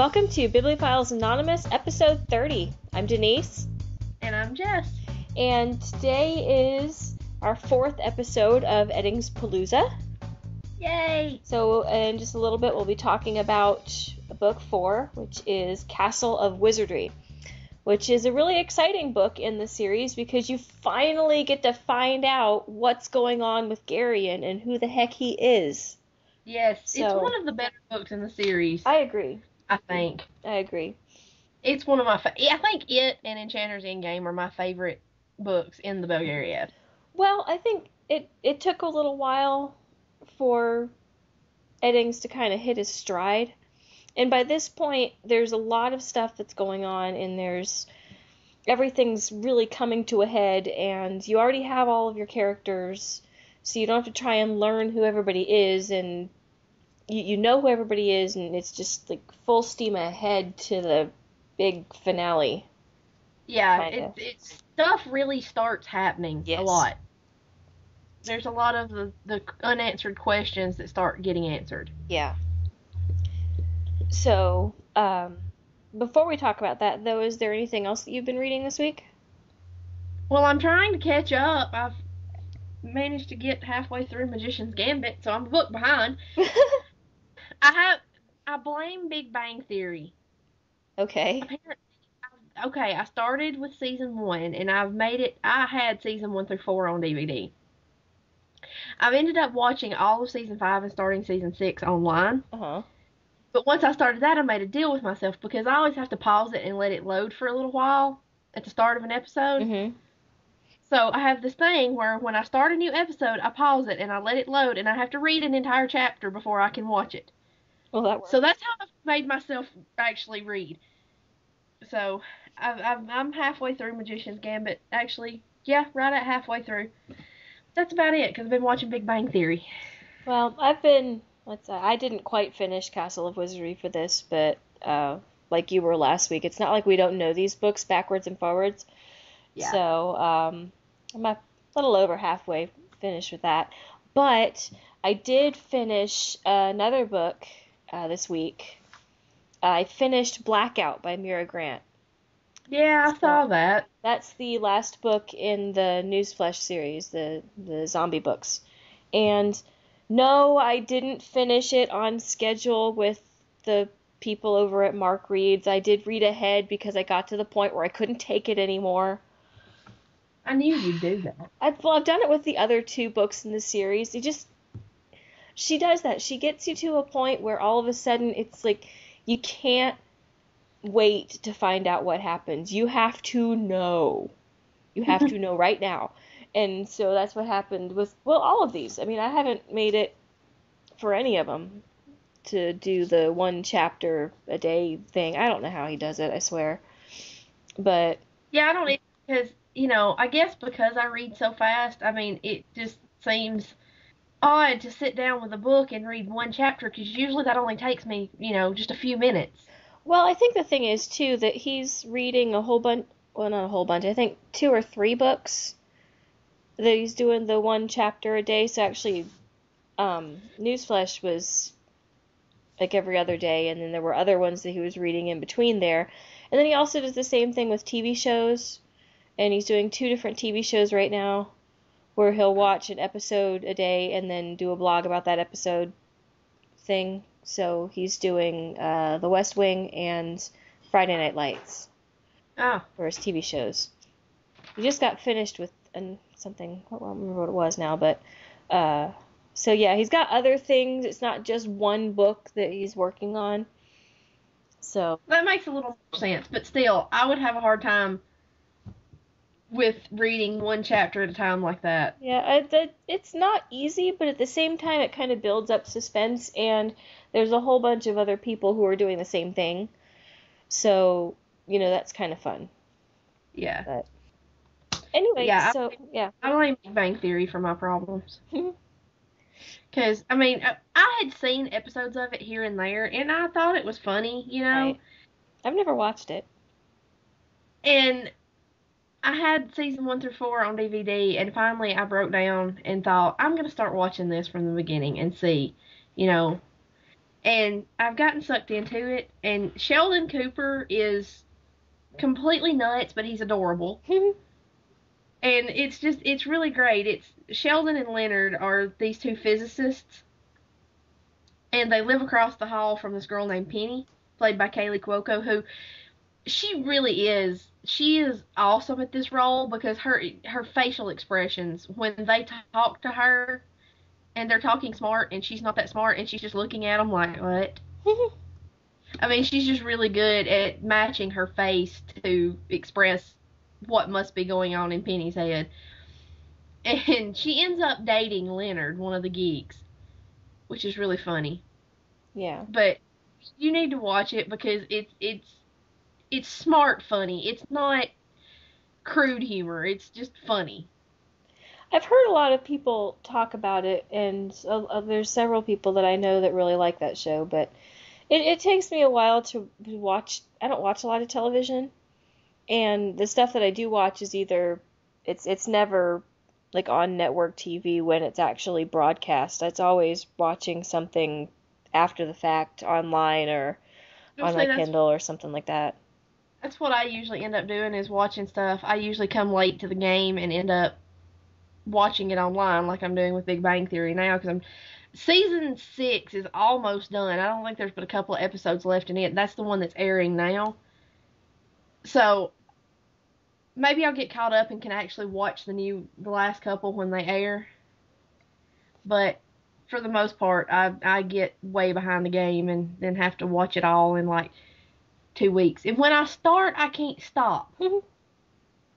Welcome to Bibliophiles Anonymous, episode 30. I'm Denise. And I'm Jess. And today is our fourth episode of Eddings Palooza. Yay! So in just a little bit, we'll be talking about book 4, which is Castle of Wizardry, which is a really exciting book in the series because you finally get to find out what's going on with Garion and who the heck he is. Yes, it's one of the better books in the series. I agree. I think. I agree. It's one of my I think it and Enchanter's Endgame are my favorite books in the Belgariad. Well, I think it took a little while for Eddings to kind of hit his stride. And by this point, there's a lot of stuff that's going on, and everything's really coming to a head, and you already have all of your characters, so you don't have to try and learn who everybody is, and you know who everybody is, and it's just like full steam ahead to the big finale. Yeah, stuff really starts happening a lot. There's a lot of the unanswered questions that start getting answered. Yeah. So, before we talk about that, though, is there anything else that you've been reading this week? Well, I'm trying to catch up. I've managed to get halfway through Magician's Gambit, so I'm a book behind. I blame Big Bang Theory. Okay. I started with season 1, and I had season 1 through 4 on DVD. I've ended up watching all of season 5 and starting season 6 online. Uh-huh. But once I started that, I made a deal with myself because I always have to pause it and let it load for a little while at the start of an episode. Mm-hmm. So I have this thing where when I start a new episode, I pause it and I let it load, and I have to read an entire chapter before I can watch it. Well, that works. So that's how I've made myself actually read. So I'm halfway through Magician's Gambit. Actually, yeah, right at halfway through. That's about it, because I've been watching Big Bang Theory. Well, I didn't quite finish Castle of Wizardry for this, but like you were last week, it's not like we don't know these books backwards and forwards. Yeah. So I'm a little over halfway finished with that. But I did finish another book this week. I finished Blackout by Mira Grant. Yeah, I saw that. That's the last book in the Newsflesh series, the zombie books. And no, I didn't finish it on schedule with the people over at Mark Reads. I did read ahead because I got to the point where I couldn't take it anymore. I knew you'd do that. I've done it with the other 2 books in the series. She does that. She gets you to a point where all of a sudden it's like you can't wait to find out what happens. You have to know. You have to know right now. And so that's what happened with, all of these. I mean, I haven't made it for any of them to do the 1 chapter a day thing. I don't know how he does it, I swear. But yeah, I don't either, because, I guess because I read so fast, I mean, it just seems odd to sit down with a book and read 1 chapter, because usually that only takes me, just a few minutes. Well, I think the thing is, too, that he's reading a whole bunch, well, not a whole bunch, I think 2 or 3 books that he's doing the 1 chapter a day. So actually, Newsflesh was like every other day, and then there were other ones that he was reading in between there. And then he also does the same thing with TV shows, and he's doing 2 different TV shows right now, where he'll watch an episode a day and then do a blog about that episode thing. So he's doing The West Wing and Friday Night Lights for his TV shows. He just got finished with something, I don't remember what it was now, but so yeah, he's got other things. It's not just 1 book that he's working on. So that makes a little more sense, but still, I would have a hard time with reading 1 chapter at a time like that. Yeah, it's not easy, but at the same time, it kind of builds up suspense, and there's a whole bunch of other people who are doing the same thing. So, that's kind of fun. Yeah. But anyway, I blame Big Bang Theory for my problems. Because, I mean, I had seen episodes of it here and there, and I thought it was funny, Right. I've never watched it. And I had season 1 through 4 on DVD, and finally I broke down and thought, I'm going to start watching this from the beginning and see, And I've gotten sucked into it. And Sheldon Cooper is completely nuts, but he's adorable. And it's really great. It's Sheldon and Leonard are these two physicists, and they live across the hall from this girl named Penny, played by Kaylee Cuoco, who she is awesome at this role because her facial expressions when they talk to her and they're talking smart and she's not that smart and she's just looking at them like what. I mean, she's just really good at matching her face to express what must be going on in Penny's head. And she ends up dating Leonard, one of the geeks, which is really funny. Yeah. But you need to watch it because it's smart funny. It's not crude humor. It's just funny. I've heard a lot of people talk about it, and there's several people that I know that really like that show, but it takes me a while to watch. I don't watch a lot of television, and the stuff that I do watch is either it's never like on network TV when it's actually broadcast. It's always watching something after the fact online or on my Kindle or something like that. That's what I usually end up doing is watching stuff. I usually come late to the game and end up watching it online like I'm doing with Big Bang Theory now because season 6 is almost done. I don't think there's but a couple of episodes left in it. That's the one that's airing now. So maybe I'll get caught up and can actually watch the last couple when they air. But for the most part, I get way behind the game and then have to watch it all in like 2 weeks. And when I start, I can't stop.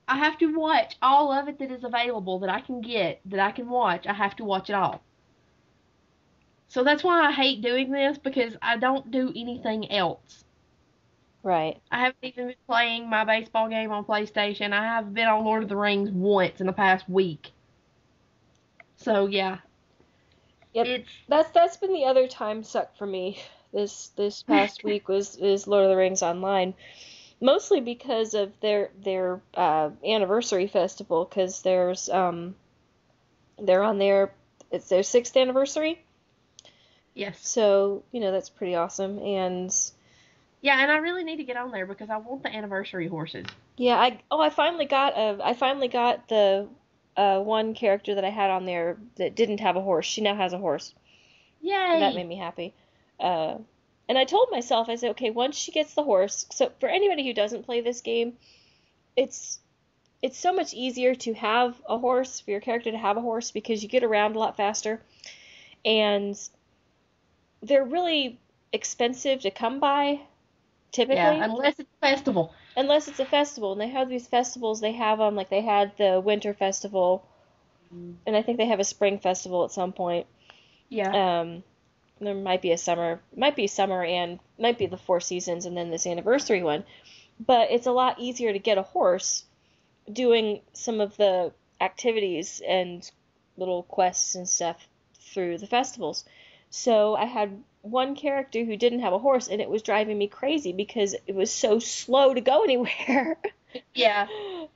I have to watch all of it that is available that I can get, that I can watch. I have to watch it all. So that's why I hate doing this because I don't do anything else. Right. I haven't even been playing my baseball game on PlayStation. I have been on Lord of the Rings once in the past week. So yeah. Yep. That's been the other time suck for me this past week is Lord of the Rings Online. Mostly because of their anniversary festival, because they're on it's their 6th anniversary. Yes. So, that's pretty awesome. And yeah, and I really need to get on there because I want the anniversary horses. Yeah, I finally got the one character that I had on there that didn't have a horse. She now has a horse. Yay! And that made me happy. And I told myself, I said, okay, once she gets the horse, so for anybody who doesn't play this game, it's so much easier to have a horse, for your character to have a horse, because you get around a lot faster. And they're really expensive to come by, typically. Yeah, unless it's a festival. Unless it's a festival. And they have these festivals, they have them, like they had the winter festival, and I think they have a spring festival at some point. Yeah. There might be summer and might be the 4 seasons and then this anniversary one. But it's a lot easier to get a horse doing some of the activities and little quests and stuff through the festivals. So I had one character who didn't have a horse, and it was driving me crazy because it was so slow to go anywhere. Yeah.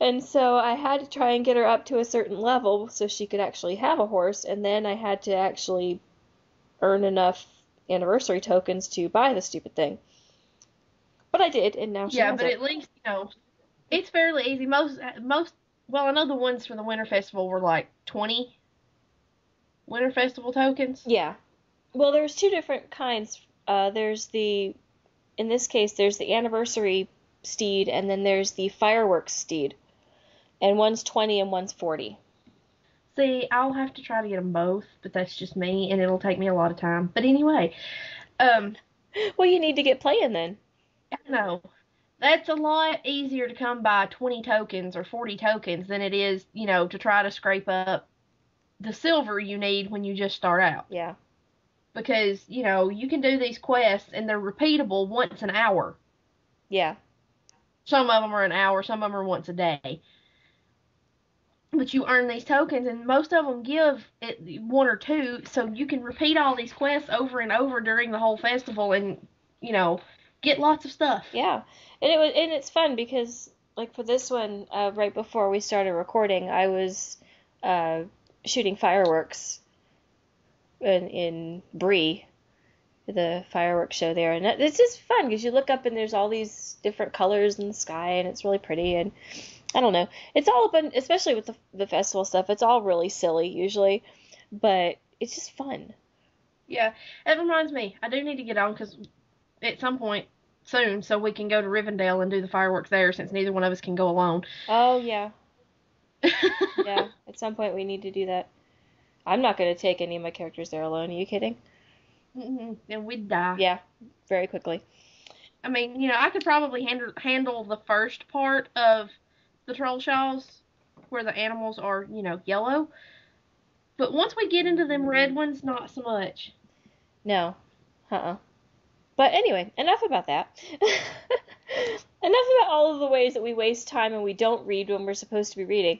And so I had to try and get her up to a certain level so she could actually have a horse, and then I had to actually earn enough anniversary tokens to buy the stupid thing. But I did, and now she has it. Yeah, but at least, it's fairly easy. Most, well, I know the ones for the Winter Festival were like 20 Winter Festival tokens. Yeah. Well, there's 2 different kinds. In this case, there's the anniversary steed, and then there's the fireworks steed. And one's 20 and one's 40. See, I'll have to try to get them both, but that's just me, and it'll take me a lot of time. But anyway, well, you need to get playing then. I know. That's a lot easier to come by 20 tokens or 40 tokens than it is, to try to scrape up the silver you need when you just start out. Yeah. Because, you can do these quests, and they're repeatable once an hour. Yeah. Some of them are an hour, some of them are once a day. But you earn these tokens, and most of them give it 1 or 2, so you can repeat all these quests over and over during the whole festival and, get lots of stuff. Yeah. And it's fun because, like, for this one, right before we started recording, I was shooting fireworks in Bree, the fireworks show there, and it's just fun because you look up and there's all these different colors in the sky, and it's really pretty. And I don't know, it's all open, especially with the festival stuff. It's all really silly usually, but it's just fun. Yeah, it reminds me, I do need to get on because at some point soon, so we can go to Rivendell and do the fireworks there since neither one of us can go alone. Oh yeah, yeah. At some point we need to do that. I'm not going to take any of my characters there alone. Are you kidding? And we'd die. Yeah, very quickly. I mean, I could probably handle the first part of the troll shows where the animals are, yellow. But once we get into them red ones, not so much. No. But anyway, enough about that. Enough about all of the ways that we waste time and we don't read when we're supposed to be reading.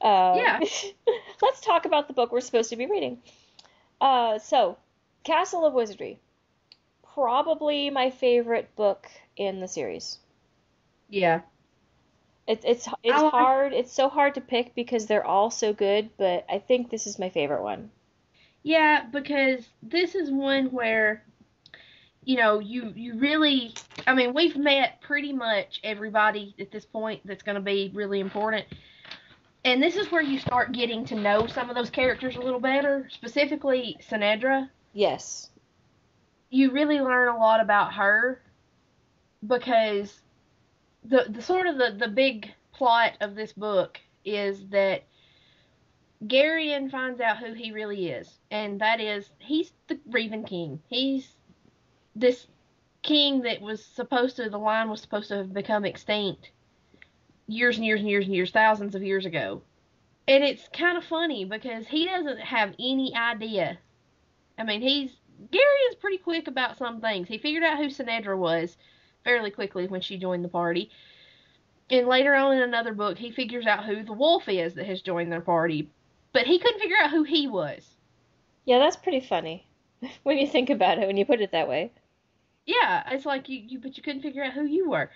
Yeah. Let's talk about the book we're supposed to be reading. So, Castle of Wizardry. Probably my favorite book in the series. Yeah. It's hard. It's so hard to pick because they're all so good, but I think this is my favorite one. Yeah, because this is one where, you really, I mean, we've met pretty much everybody at this point that's going to be really important. And this is where you start getting to know some of those characters a little better, specifically Sinedra. Yes. You really learn a lot about her because the sort of the big plot of this book is that Garion finds out who he really is, and that is he's the Raven King. He's this king that the line was supposed to have become extinct years and years and years and years, thousands of years ago. And it's kind of funny because he doesn't have any idea. I mean, Garion's pretty quick about some things. He figured out who Sinedra was fairly quickly when she joined the party. And later on in another book, he figures out who the wolf is that has joined their party. But he couldn't figure out who he was. Yeah, that's pretty funny when you think about it, when you put it that way. Yeah, it's like but you couldn't figure out who you were.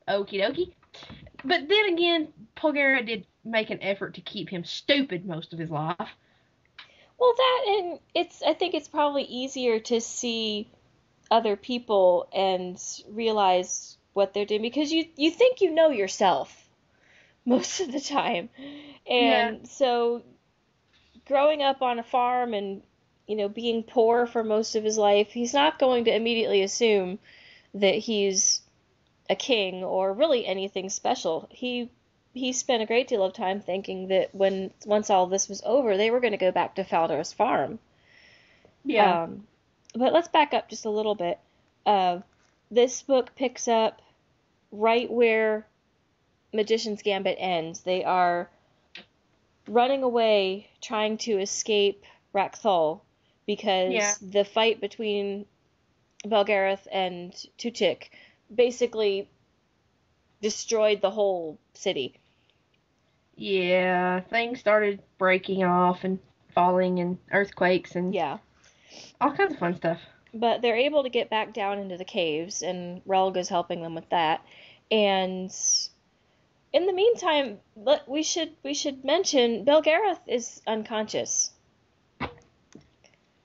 Okie dokie. But then again, Polgara did make an effort to keep him stupid most of his life. Well, and I think it's probably easier to see other people and realize what they're doing because you think you know yourself most of the time. And so growing up on a farm and being poor for most of his life, he's not going to immediately assume that he's a king or really anything special. He spent a great deal of time thinking that once all this was over, they were going to go back to Faldor's farm. Yeah. But let's back up just a little bit. This book picks up right where Magician's Gambit ends. They are running away, trying to escape Rakthol because the fight between Belgarath and Tuchik basically destroyed the whole city. Yeah, things started breaking off and falling and earthquakes and all kinds of fun stuff. But they're able to get back down into the caves, and Relga's helping them with that. And in the meantime, we should mention Belgarath is unconscious.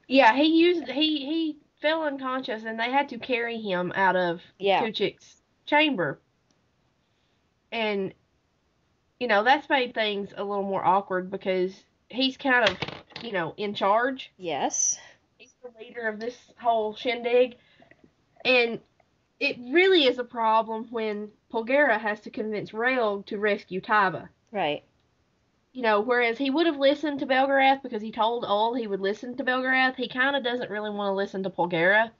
Yeah, he fell unconscious, and they had to carry him out of Tuchik's chamber. And that's made things a little more awkward because he's kind of, in charge. Yes. He's the leader of this whole shindig. And it really is a problem when Polgara has to convince Relg to rescue Taiba. Right. Whereas he would have listened to Belgarath because he told Ul he would listen to Belgarath, he kind of doesn't really want to listen to Polgara.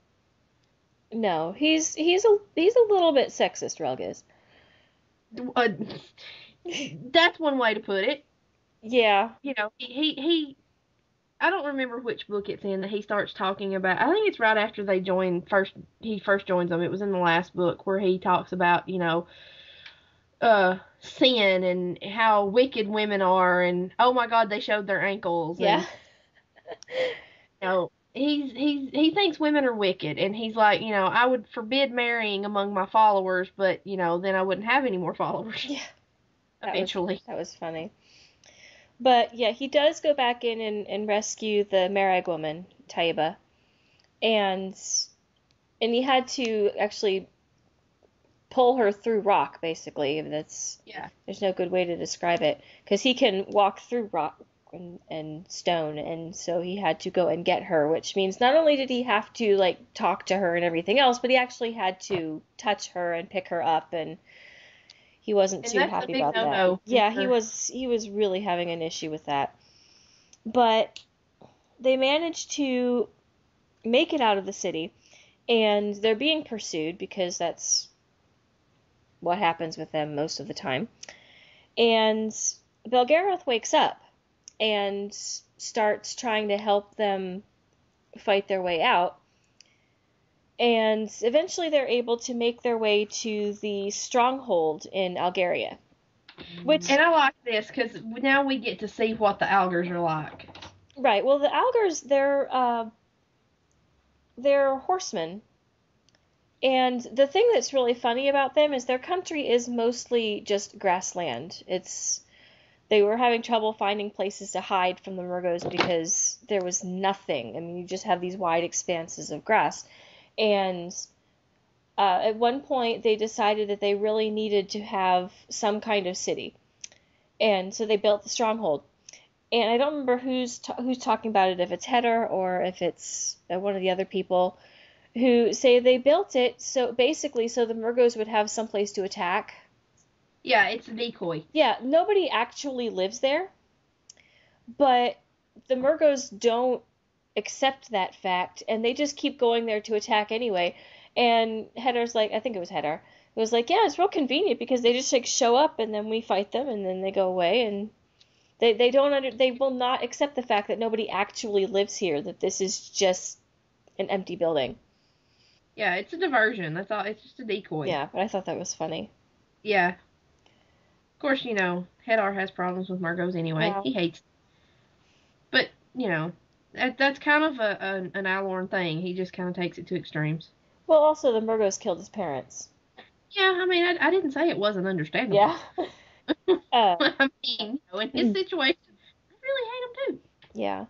No, he's a little bit sexist, Relg is. That's one way to put it. Yeah. He I don't remember which book it's in that he starts talking about. I think it's right after he first joins them. It was in the last book where he talks about, sin and how wicked women are and oh my god, they showed their ankles. Yeah. And, he thinks women are wicked and he's like, I would forbid marrying among my followers, but then I wouldn't have any more followers. Yeah. Eventually. That was funny. But yeah, he does go back in and rescue the Merag woman, Taiba. And and he had to actually pull her through rock, basically. There's no good way to describe it, because he can walk through rock and stone, and so he had to go and get her, which means not only did he have to like talk to her and everything else, but he actually had to touch her and pick her up, and he wasn't And too that's a happy big about that. no-no. Yeah, he was really having an issue with that. But they managed to make it out of the city, and they're being pursued because that's what happens with them most of the time. And Belgariad wakes up and starts trying to help them fight their way out. And eventually they're able to make their way to the stronghold in Algaria. And I like this because now we get to see what the Algars are like. Right. Well, the Algars, they're horsemen. And the thing that's really funny about them is their country is mostly just grassland. They were having trouble finding places to hide from the Murgos because there was nothing. I mean, you just have these wide expanses of grass. And at one point, they decided that they really needed to have some kind of city. And so they built the stronghold. And I don't remember who's talking about it, if it's Hedder or if it's one of the other people, who say they built it so basically so the Murgos would have someplace to attack. Yeah, it's a decoy. Yeah, nobody actually lives there, but the Murgos don't accept that fact, and they just keep going there to attack anyway. And Hedder's like, I think it was Hedder, it was like, yeah, it's real convenient because they just like show up and then we fight them and then they go away, and they will not accept the fact that nobody actually lives here, that this is just an empty building. Yeah, it's a diversion. That's all. It's just a decoy. Yeah, but I thought that was funny. Yeah. Of course, Hedar has problems with Murgos anyway. Yeah. He hates. But, that's kind of an Alorn thing. He just kind of takes it to extremes. Well, also the Murgos killed his parents. Yeah, I mean, I didn't say it wasn't understandable. Yeah. I mean, in his situation, I really hate him too. Yeah.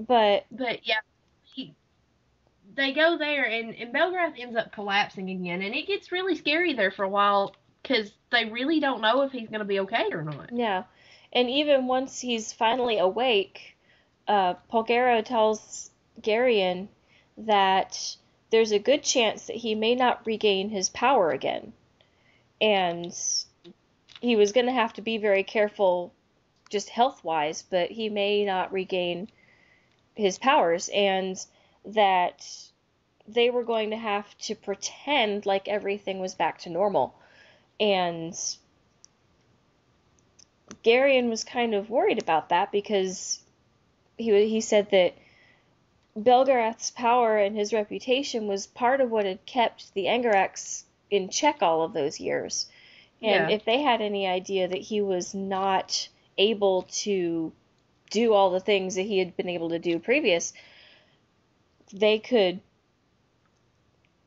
But yeah, they go there, and Belgrath ends up collapsing again, and it gets really scary there for a while because they really don't know if he's going to be okay or not. yeah, and even once he's finally awake, Polgaro tells Garion that there's a good chance that he may not regain his power again, and he was going to have to be very careful just health-wise, but he may not regain his powers, and that they were going to have to pretend like everything was back to normal. And Garion was kind of worried about that because he said that Belgarath's power and his reputation was part of what had kept the Angarax in check all of those years. And if they had any idea that he was not able to do all the things that he had been able to do previous, they could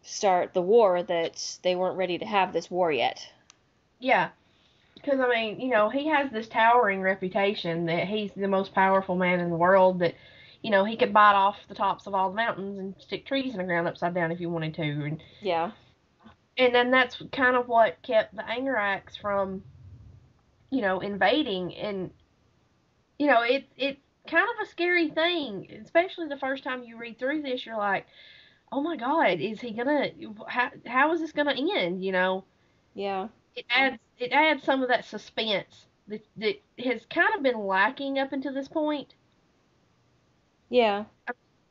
start the war that they weren't ready to have this war yet. Yeah. Because, I mean, he has this towering reputation that he's the most powerful man in the world, that, he could bite off the tops of all the mountains and stick trees in the ground upside down if he wanted to. And, yeah. And then that's kind of what kept the Angarax from, invading. And, it's kind of a scary thing, especially the first time you read through this. You're like, oh my God, is he gonna? How is this gonna end? Yeah. It adds some of that suspense that has kind of been lacking up until this point. Yeah.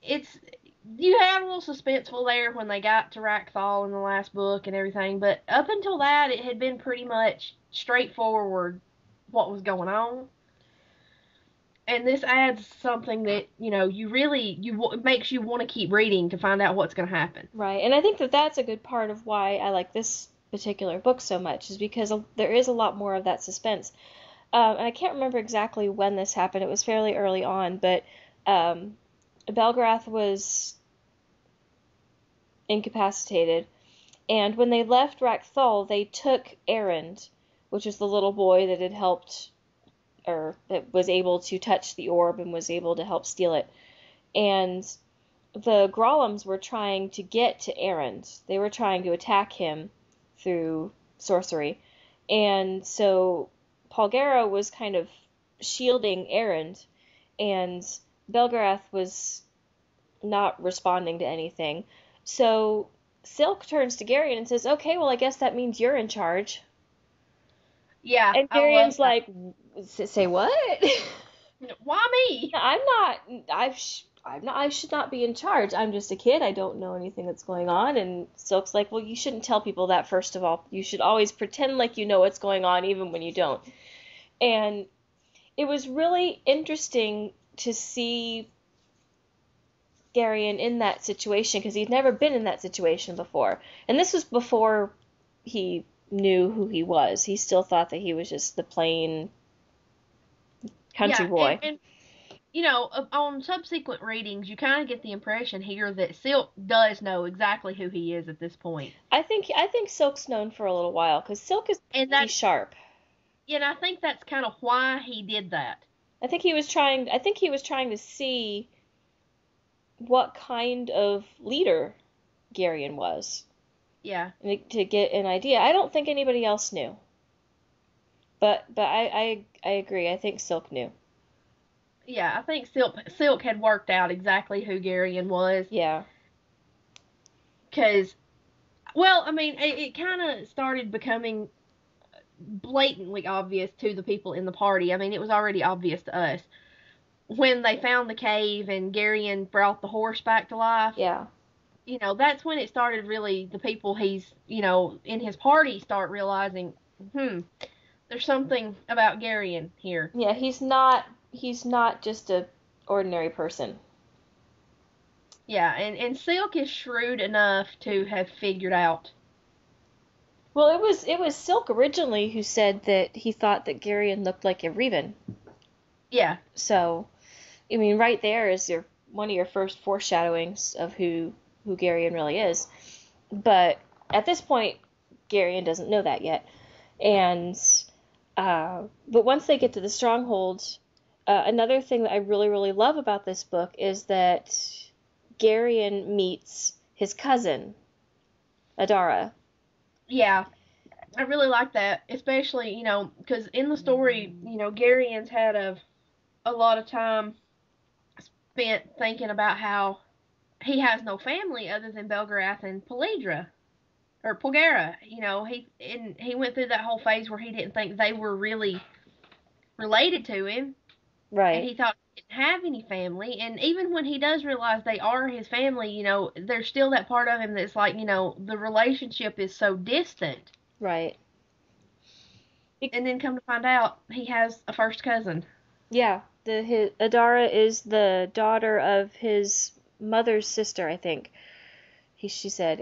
You had a little suspenseful there when they got to Rakthal in the last book and everything, but up until that, it had been pretty much straightforward what was going on. And this adds something that it makes you want to keep reading to find out what's going to happen. Right, and I think that that's a good part of why I like this particular book so much, is because there is a lot more of that suspense. And I can't remember exactly when this happened. It was fairly early on, but Belgarath was incapacitated, and when they left Rakthal, they took Erend, which was the little boy that had helped, or that was able to touch the orb and was able to help steal it. And the Grollems were trying to get to Erend. They were trying to attack him through sorcery. And so Polgara was kind of shielding Erend, and Belgarath was not responding to anything. So Silk turns to Garion and says, "Okay, well, I guess that means you're in charge." Yeah, And I love Garion's that. like, "Say what?" Why me? I should not be in charge. I'm just a kid. I don't know anything that's going on. And Silk's like, "Well, you shouldn't tell people that, first of all. You should always pretend like you know what's going on, even when you don't." And it was really interesting to see Garion in that situation, because he'd never been in that situation before. And this was before he knew who he was. He still thought that he was just the plain country Yeah, boy. and on subsequent readings, you kind of get the impression here that Silk does know exactly who he is at this point. I think Silk's known for a little while, because Silk is And pretty sharp. And I think that's kind of why he did that. I think he was trying to see what kind of leader Garion was. Yeah. To get an idea. I don't think anybody else knew. But I agree. I think Silk knew. Yeah, I think Silk had worked out exactly who Garion was. Yeah. Because, well, I mean, it kind of started becoming blatantly obvious to the people in the party. I mean, it was already obvious to us. When they found the cave and Garion brought the horse back to life. Yeah. That's when it started really, the people he's, in his party start realizing, there's something about Garion here. Yeah, he's not just a ordinary person. Yeah, and Silk is shrewd enough to have figured out. Well, it was Silk originally who said that he thought that Garion looked like a Revan. Yeah. So, I mean, right there is one of your first foreshadowings of who Garion really is. But at this point, Garion doesn't know that yet. And but once they get to the stronghold, another thing that I really, really love about this book is that Garion meets his cousin, Adara. Yeah, I really like that, especially, because in the story, Garion's had a lot of time spent thinking about how he has no family other than Belgarath and Polydra. Or Polgara. He went through that whole phase where he didn't think they were really related to him. Right. And he thought he didn't have any family. And even when he does realize they are his family, there's still that part of him that's like, the relationship is so distant. Right. And then come to find out, he has a first cousin. Yeah. Adara is the daughter of his mother's sister, I think. She said.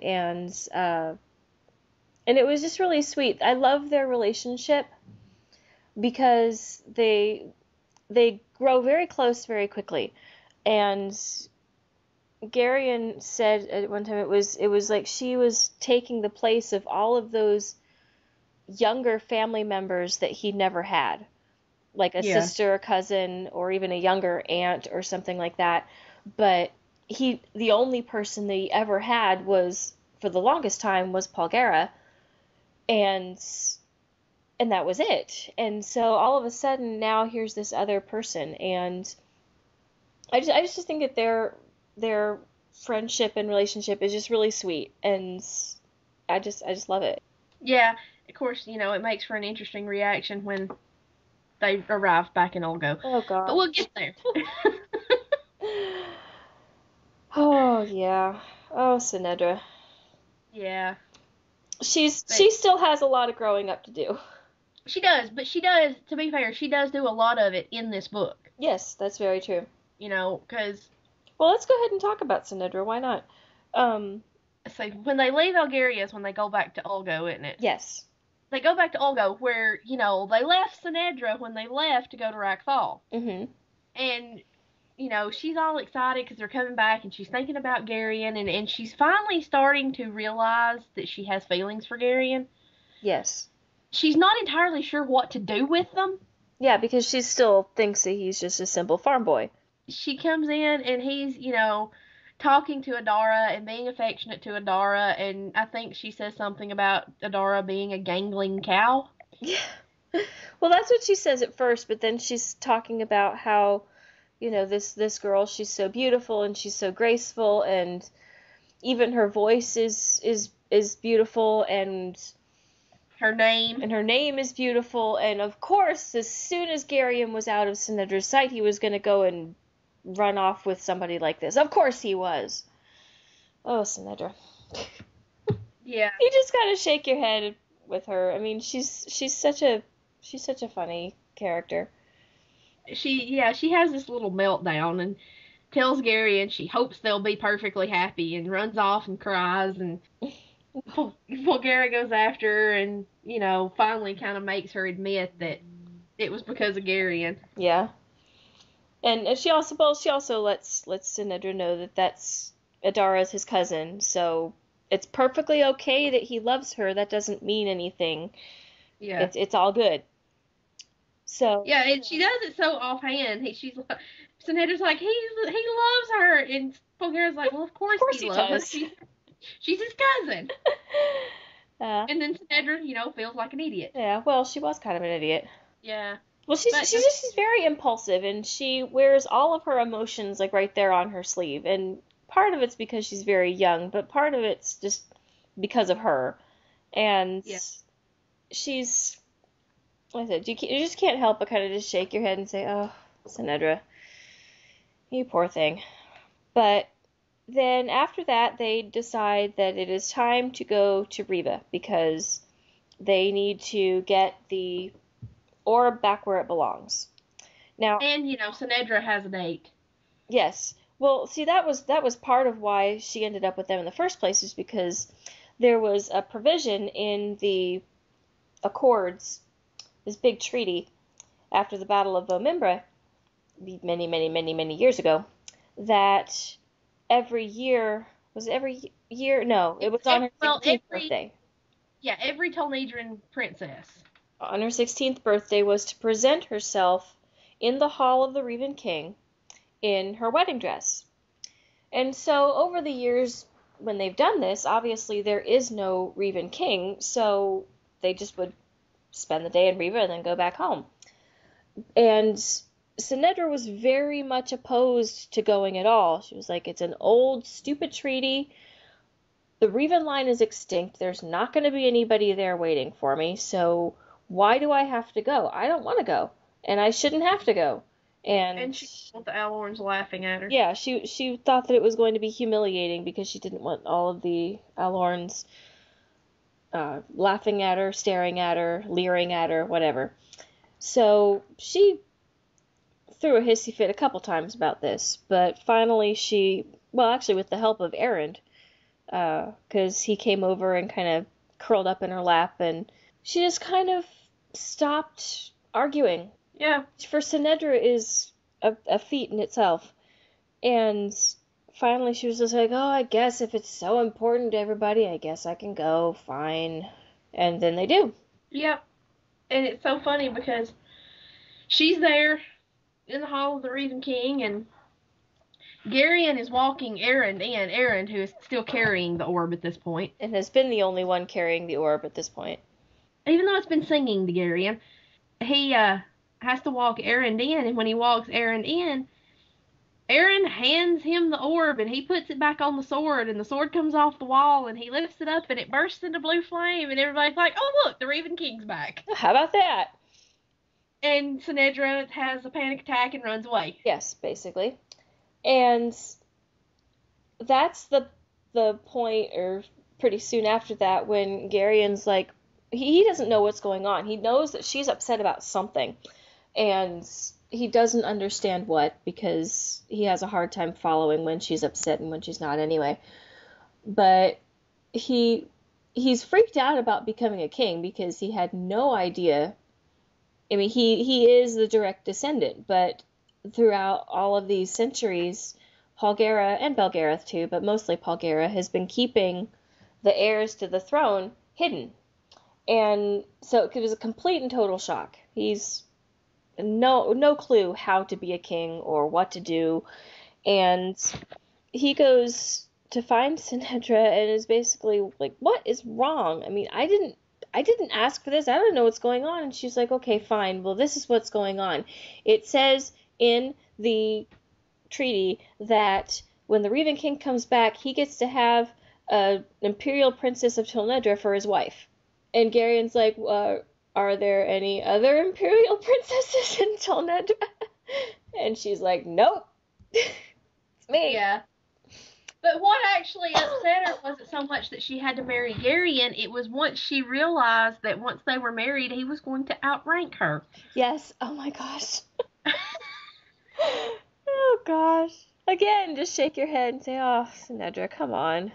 And it was just really sweet. I love their relationship because they grow very close very quickly. And Garion said at one time it was like she was taking the place of all of those younger family members that he never had, like a sister, a cousin, or even a younger aunt or something like that. But the only person that he ever had was, for the longest time, was Polgara. And that was it. And so all of a sudden now here's this other person, and I just think that their friendship and relationship is just really sweet, and I just love it. Yeah, of course, it makes for an interesting reaction when they arrive back in Olgo. Oh God. But we'll get there. Oh yeah. Oh, Sinedra. Yeah. She still has a lot of growing up to do. She does, but to be fair, she does do a lot of it in this book. Yes, that's very true. Because... Well, let's go ahead and talk about Sinedra. Why not? So when they leave Algaria is when they go back to Olgo, isn't it? Yes. They go back to Olgo where, they left Sinedra when they left to go to Rakthal. Mm-hmm. And, she's all excited because they're coming back, and she's thinking about Garion, and she's finally starting to realize that she has feelings for Garion. Yes. She's not entirely sure what to do with them. Yeah, because she still thinks that he's just a simple farm boy. She comes in, and he's, talking to Adara and being affectionate to Adara, and I think she says something about Adara being a gangling cow. Yeah. Well, that's what she says at first, but then she's talking about how, this girl, she's so beautiful and she's so graceful, and even her voice is beautiful, and her name is beautiful, and of course, as soon as Garion was out of Sinedra's sight, he was going to go and run off with somebody like this. Of course he was. Oh, Sinedra. Yeah. You just gotta shake your head with her. I mean, she's such a funny character. She has this little meltdown and tells Gary and she hopes they'll be perfectly happy and runs off and cries, and Gary goes after her and, finally kind of makes her admit that it was because of Garion. Yeah. And she also lets Sinedra know that that's Adara's his cousin, so it's perfectly okay that he loves her. That doesn't mean anything. Yeah. It's all good. So yeah, and she does it so offhand. She's like, Sinedra's like, he loves her, and Bulgaria's like, well, of course he loves her. She's his cousin. And then Sinedra, feels like an idiot. Yeah, well, she was kind of an idiot. Yeah. Well, she's very impulsive, and she wears all of her emotions like right there on her sleeve. And part of it's because she's very young, but part of it's just because of her. And she's, like I said, you just can't help but kind of just shake your head and say, "Oh, Sinedra, you poor thing." But then after that, they decide that it is time to go to Reba because they need to get the orb back where it belongs. Now, and Sinedra has a date. Yes. Well, see, that was part of why she ended up with them in the first place, is because there was a provision in the Accords, this big treaty after the Battle of Vomimbra, many, many, many, many years ago, that every year no, it was on her 16th birthday. Yeah, every Tolnedran princess on her 16th birthday was to present herself in the hall of the Revan King in her wedding dress. And so over the years when they've done this, obviously there is no Revan King, so they just would spend the day in Reba and then go back home. And Sinedra was very much opposed to going at all. She was like, it's an old, stupid treaty. The Revan line is extinct. There's not going to be anybody there waiting for me, so why do I have to go? I don't want to go, and I shouldn't have to go. And she thought the Alorns laughing at her. Yeah, she thought that it was going to be humiliating because she didn't want all of the Alorns laughing at her, staring at her, leering at her, whatever. So she threw a hissy fit a couple times about this, but finally actually with the help of Erend, because he came over and kind of curled up in her lap, and she just kind of stopped arguing. Yeah. For Sinedra is a feat in itself. And finally she was just like, oh, I guess if it's so important to everybody, I guess I can go, fine. And then they do. Yep. And it's so funny because she's there in the hall of the Revan King, and Garion is walking Erend, who is still carrying the orb at this point. And has been the only one carrying the orb at this point. Even though it's been singing to Garion, he has to walk Erend in, and when he walks Erend in, Erend hands him the orb, and he puts it back on the sword, and the sword comes off the wall, and he lifts it up, and it bursts into blue flame, and everybody's like, oh, look, the Revan King's back. How about that? And Sinedra has a panic attack and runs away. Yes, basically. And that's the point, or pretty soon after that, when Garion's like, he doesn't know what's going on. He knows that she's upset about something, and he doesn't understand what, because he has a hard time following when she's upset and when she's not anyway. But he's freaked out about becoming a king because he had no idea. I mean, he is the direct descendant, but throughout all of these centuries, Palgera, and Belgarath too, but mostly Palgera, has been keeping the heirs to the throne hidden. And so it was a complete and total shock. He's no clue how to be a king or what to do. And he goes to find Sinedra and is basically like, what is wrong? I mean, I didn't ask for this. I don't know what's going on. And she's like, okay, fine. Well, this is what's going on. It says in the treaty that when the Revan King comes back, he gets to have an Imperial Princess of Tolnedra for his wife. And Garion's like, are there any other Imperial Princesses in Tolnedra? And she's like, nope. It's me. Yeah. But what actually upset her wasn't so much that she had to marry Garion. It was once she realized that once they were married, he was going to outrank her. Yes. Oh my gosh. Oh gosh. Again, just shake your head and say, oh, Sinedra, come on.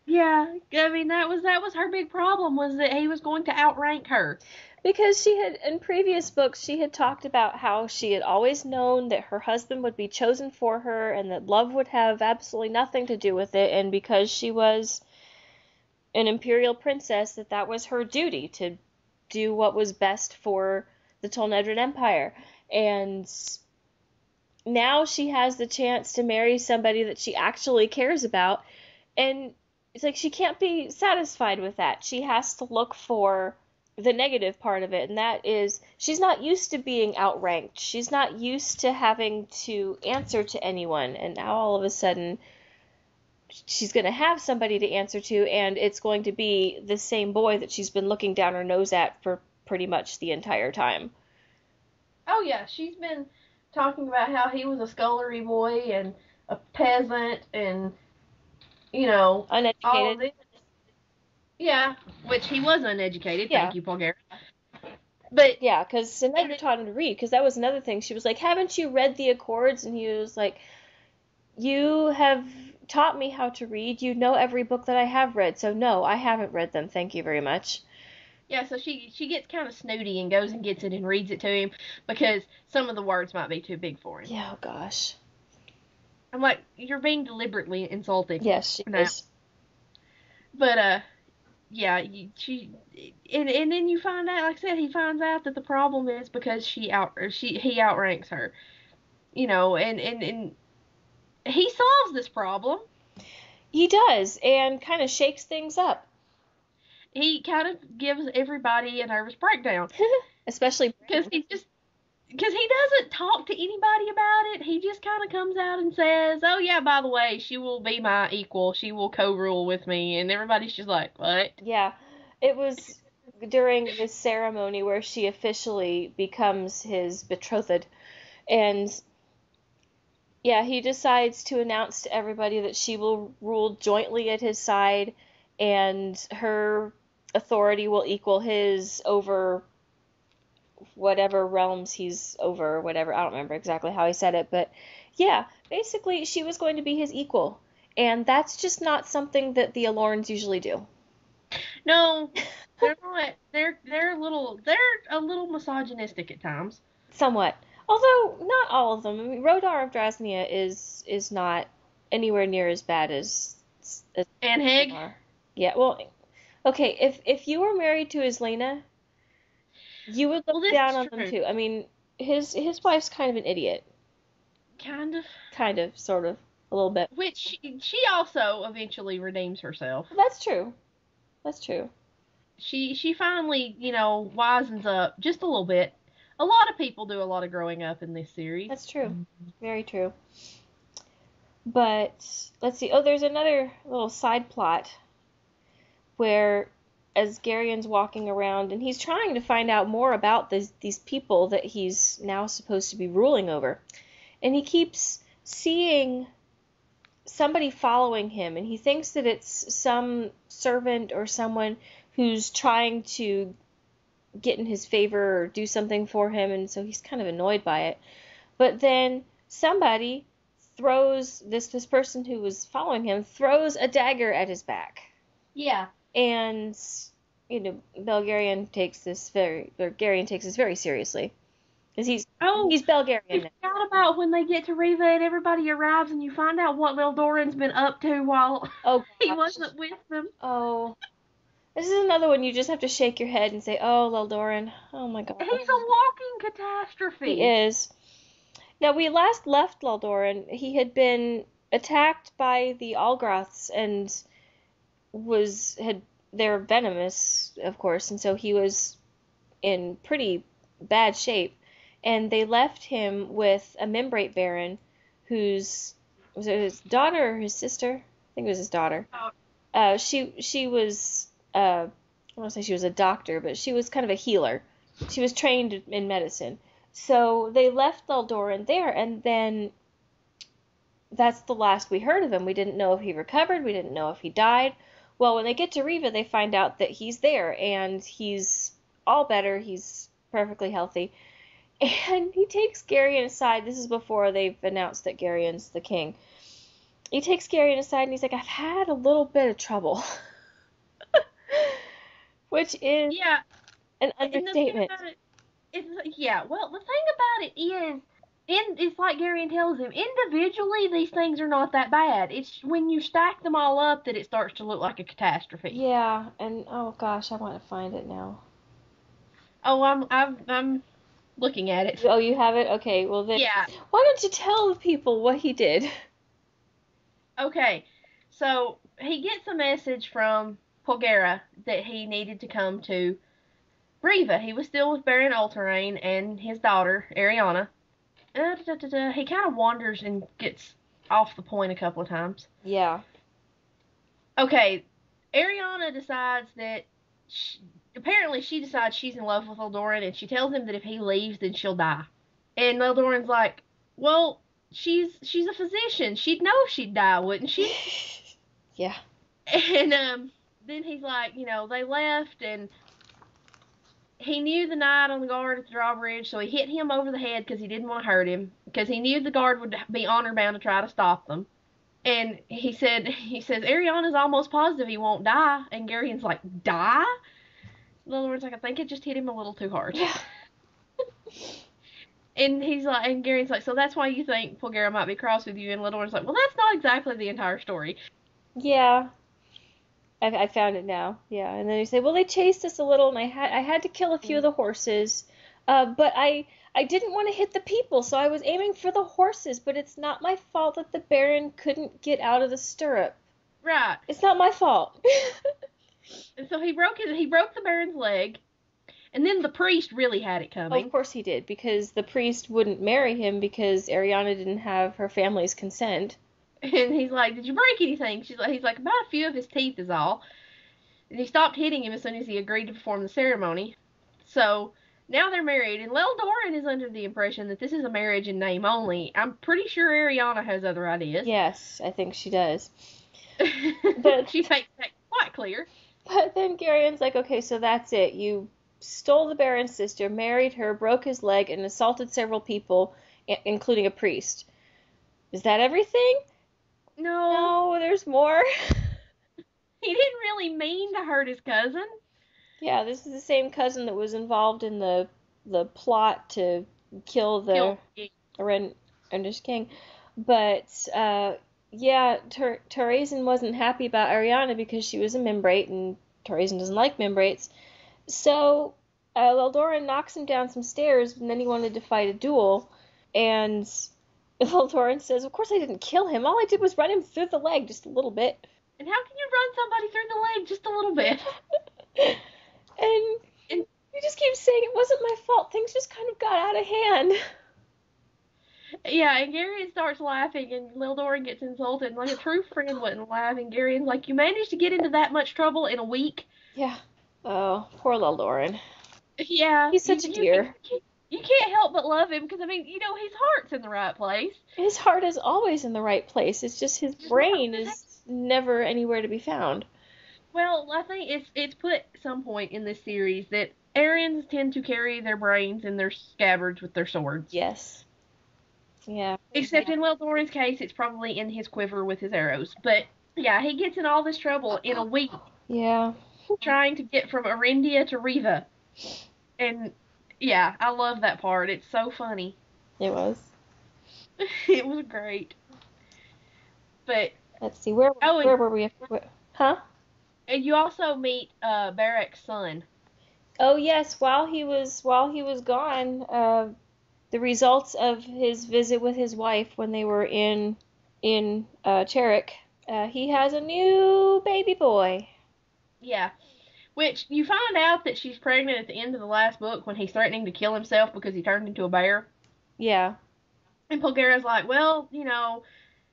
Yeah, I mean, that was her big problem, was that he was going to outrank her. Because she had, in previous books, she had talked about how she had always known that her husband would be chosen for her and that love would have absolutely nothing to do with it. And because she was an Imperial princess, that was her duty to do what was best for the Tolnedran Empire. And now she has the chance to marry somebody that she actually cares about. And it's like she can't be satisfied with that. She has to look for the negative part of it, and that is she's not used to being outranked. She's not used to having to answer to anyone, and now all of a sudden she's going to have somebody to answer to, and it's going to be the same boy that she's been looking down her nose at for pretty much the entire time. Oh yeah, she's been talking about how he was a scullery boy and a peasant and, Uneducated. all of this. Yeah, which he was uneducated. Yeah. Thank you, Bulgaria. But yeah, because Sinedra taught him to read, because that was another thing. She was like, haven't you read the Accords? And he was like, you have taught me how to read. You know every book that I have read. So no, I haven't read them. Thank you very much. Yeah, so she gets kind of snooty and goes and gets it and reads it to him because some of the words might be too big for him. Yeah, oh gosh. I'm like, you're being deliberately insulting. Yes, she is. But, yeah, and then you find out, like I said, he finds out that the problem is because he outranks her, and he solves this problem. He does, and kind of shakes things up. He kind of gives everybody a nervous breakdown, especially because he doesn't talk to anybody about it. He just kind of comes out and says, "Oh yeah, by the way, she will be my equal. She will co-rule with me," and everybody's just like, "What?" Yeah, it was during this ceremony where she officially becomes his betrothed, and yeah, he decides to announce to everybody that she will rule jointly at his side, and her authority will equal his over whatever realms he's over, whatever. I don't remember exactly how he said it, but yeah, basically she was going to be his equal, and that's just not something that the Alorns usually do. No, they're not. They're a little misogynistic at times. Somewhat. Although not all of them. I mean, Rodar of Drasnia is not anywhere near as bad as Anheg. Yeah, well, okay, if you were married to Islena, you would look down on them too. I mean, his wife's kind of an idiot. Kind of, sort of, a little bit. Which she also eventually redeems herself. That's true. She finally, wisens up just a little bit. A lot of people do a lot of growing up in this series. That's true. Very true. But let's see. Oh, there's another little side plot where as Garion's walking around and he's trying to find out more about these people that he's now supposed to be ruling over. And he keeps seeing somebody following him, and he thinks that it's some servant or someone who's trying to get in his favor or do something for him, and so he's kind of annoyed by it. But then somebody throws, this person who was following him, throws a dagger at his back. Yeah. And, Belgarion takes this very seriously. Because he's Belgarion. I forgot about when they get to Riva and everybody arrives and you find out what Lildoran's been up to while he wasn't with them. Oh. This is another one you just have to shake your head and say, oh, Lildoran. Oh my god. He's a walking catastrophe. He is. Now, we last left Lildoran. He had been attacked by the Algroths and they're venomous, of course, and so he was in pretty bad shape. And they left him with a membrate baron was it his daughter or his sister? I think it was his daughter. She was I want to say she was a doctor, but she was kind of a healer. She was trained in medicine. So they left Leldorin there, and then that's the last we heard of him. We didn't know if he recovered. We didn't know if he died. Well, when they get to Riva, they find out that he's there, and he's all better. He's perfectly healthy. And he takes Garion aside. This is before they've announced that Garion's the king. He takes Garion aside, and he's like, I've had a little bit of trouble. Which is an understatement. Well, the thing about it is, it's like Garion tells him, individually these things are not that bad. It's when you stack them all up that it starts to look like a catastrophe. Yeah, and oh gosh, I want to find it now. Oh, I'm looking at it. Oh, you have it? Okay, well then. Yeah. Why don't you tell the people what he did? Okay, so he gets a message from Polgara that he needed to come to Riva. He was still with Baron Ulterain and his daughter, Ariana. He kind of wanders and gets off the point a couple of times. Yeah. Okay, Ariana decides that apparently she decides she's in love with Leldorin, and she tells him that if he leaves, then she'll die. And Leldorin's like, well, she's a physician. She'd know if she'd die, wouldn't she? Yeah. And then he's like, they left, and he knew the knight on the guard at the drawbridge, so he hit him over the head because he didn't want to hurt him, because he knew the guard would be honor bound to try to stop them. And he says, Ariana's almost positive he won't die. And Garion's like, die? Leldorin's like, I think it just hit him a little too hard. Yeah. And Garion's like, so that's why you think Polgara might be cross with you? And Leldorin's like, well, that's not exactly the entire story. Yeah. I found it now. Yeah. And then you say, well, they chased us a little, and I had to kill a few of the horses, but I didn't want to hit the people, so I was aiming for the horses, but it's not my fault that the Baron couldn't get out of the stirrup. Right. It's not my fault. And so he broke the Baron's leg, and then the priest really had it coming. Of course he did, because the priest wouldn't marry him because Ariana didn't have her family's consent. And he's like, did you break anything? He's like, about a few of his teeth is all. And he stopped hitting him as soon as he agreed to perform the ceremony. So now they're married, and Leldorin is under the impression that this is a marriage in name only. I'm pretty sure Ariana has other ideas. Yes, I think she does. But she makes that quite clear. But then Garion's like, okay, so that's it. You stole the Baron's sister, married her, broke his leg, and assaulted several people, including a priest. Is that everything? No, there's more. He didn't really mean to hurt his cousin. Yeah, this is the same cousin that was involved in the plot to kill the Rendish king. But, yeah, Terezin wasn't happy about Ariana because she was a membrate, and Terezin doesn't like membrates. So, Leldorin knocks him down some stairs, and then he wanted to fight a duel, and Leldorin says, of course I didn't kill him. All I did was run him through the leg just a little bit. And how can you run somebody through the leg just a little bit? and you just keep saying it wasn't my fault. Things just kind of got out of hand. Yeah, and Garion starts laughing, and Leldorin gets insulted. Like a true friend wouldn't laugh, and Garion's like, you managed to get into that much trouble in a week? Yeah. Oh, poor Leldorin. Yeah. He's such a dear. You can't help but love him, because, I mean, his heart's in the right place. His heart is always in the right place. It's just his brain is never anywhere to be found. Well, I think it's put at some point in this series that Aryans tend to carry their brains in their scabbards with their swords. Yes. Yeah. Except in Leldorin's case, it's probably in his quiver with his arrows. But, yeah, he gets in all this trouble in a week. Yeah. Trying to get from Arindia to Riva. And, yeah, I love that part. It's so funny. It was. It was great. But let's see, where were we? Huh? And you also meet Barak's son. Oh yes, while he was gone, the results of his visit with his wife when they were in in Cherrick, he has a new baby boy. Yeah. Which, you find out that she's pregnant at the end of the last book when he's threatening to kill himself because he turned into a bear. Yeah. And Polgara's like, well,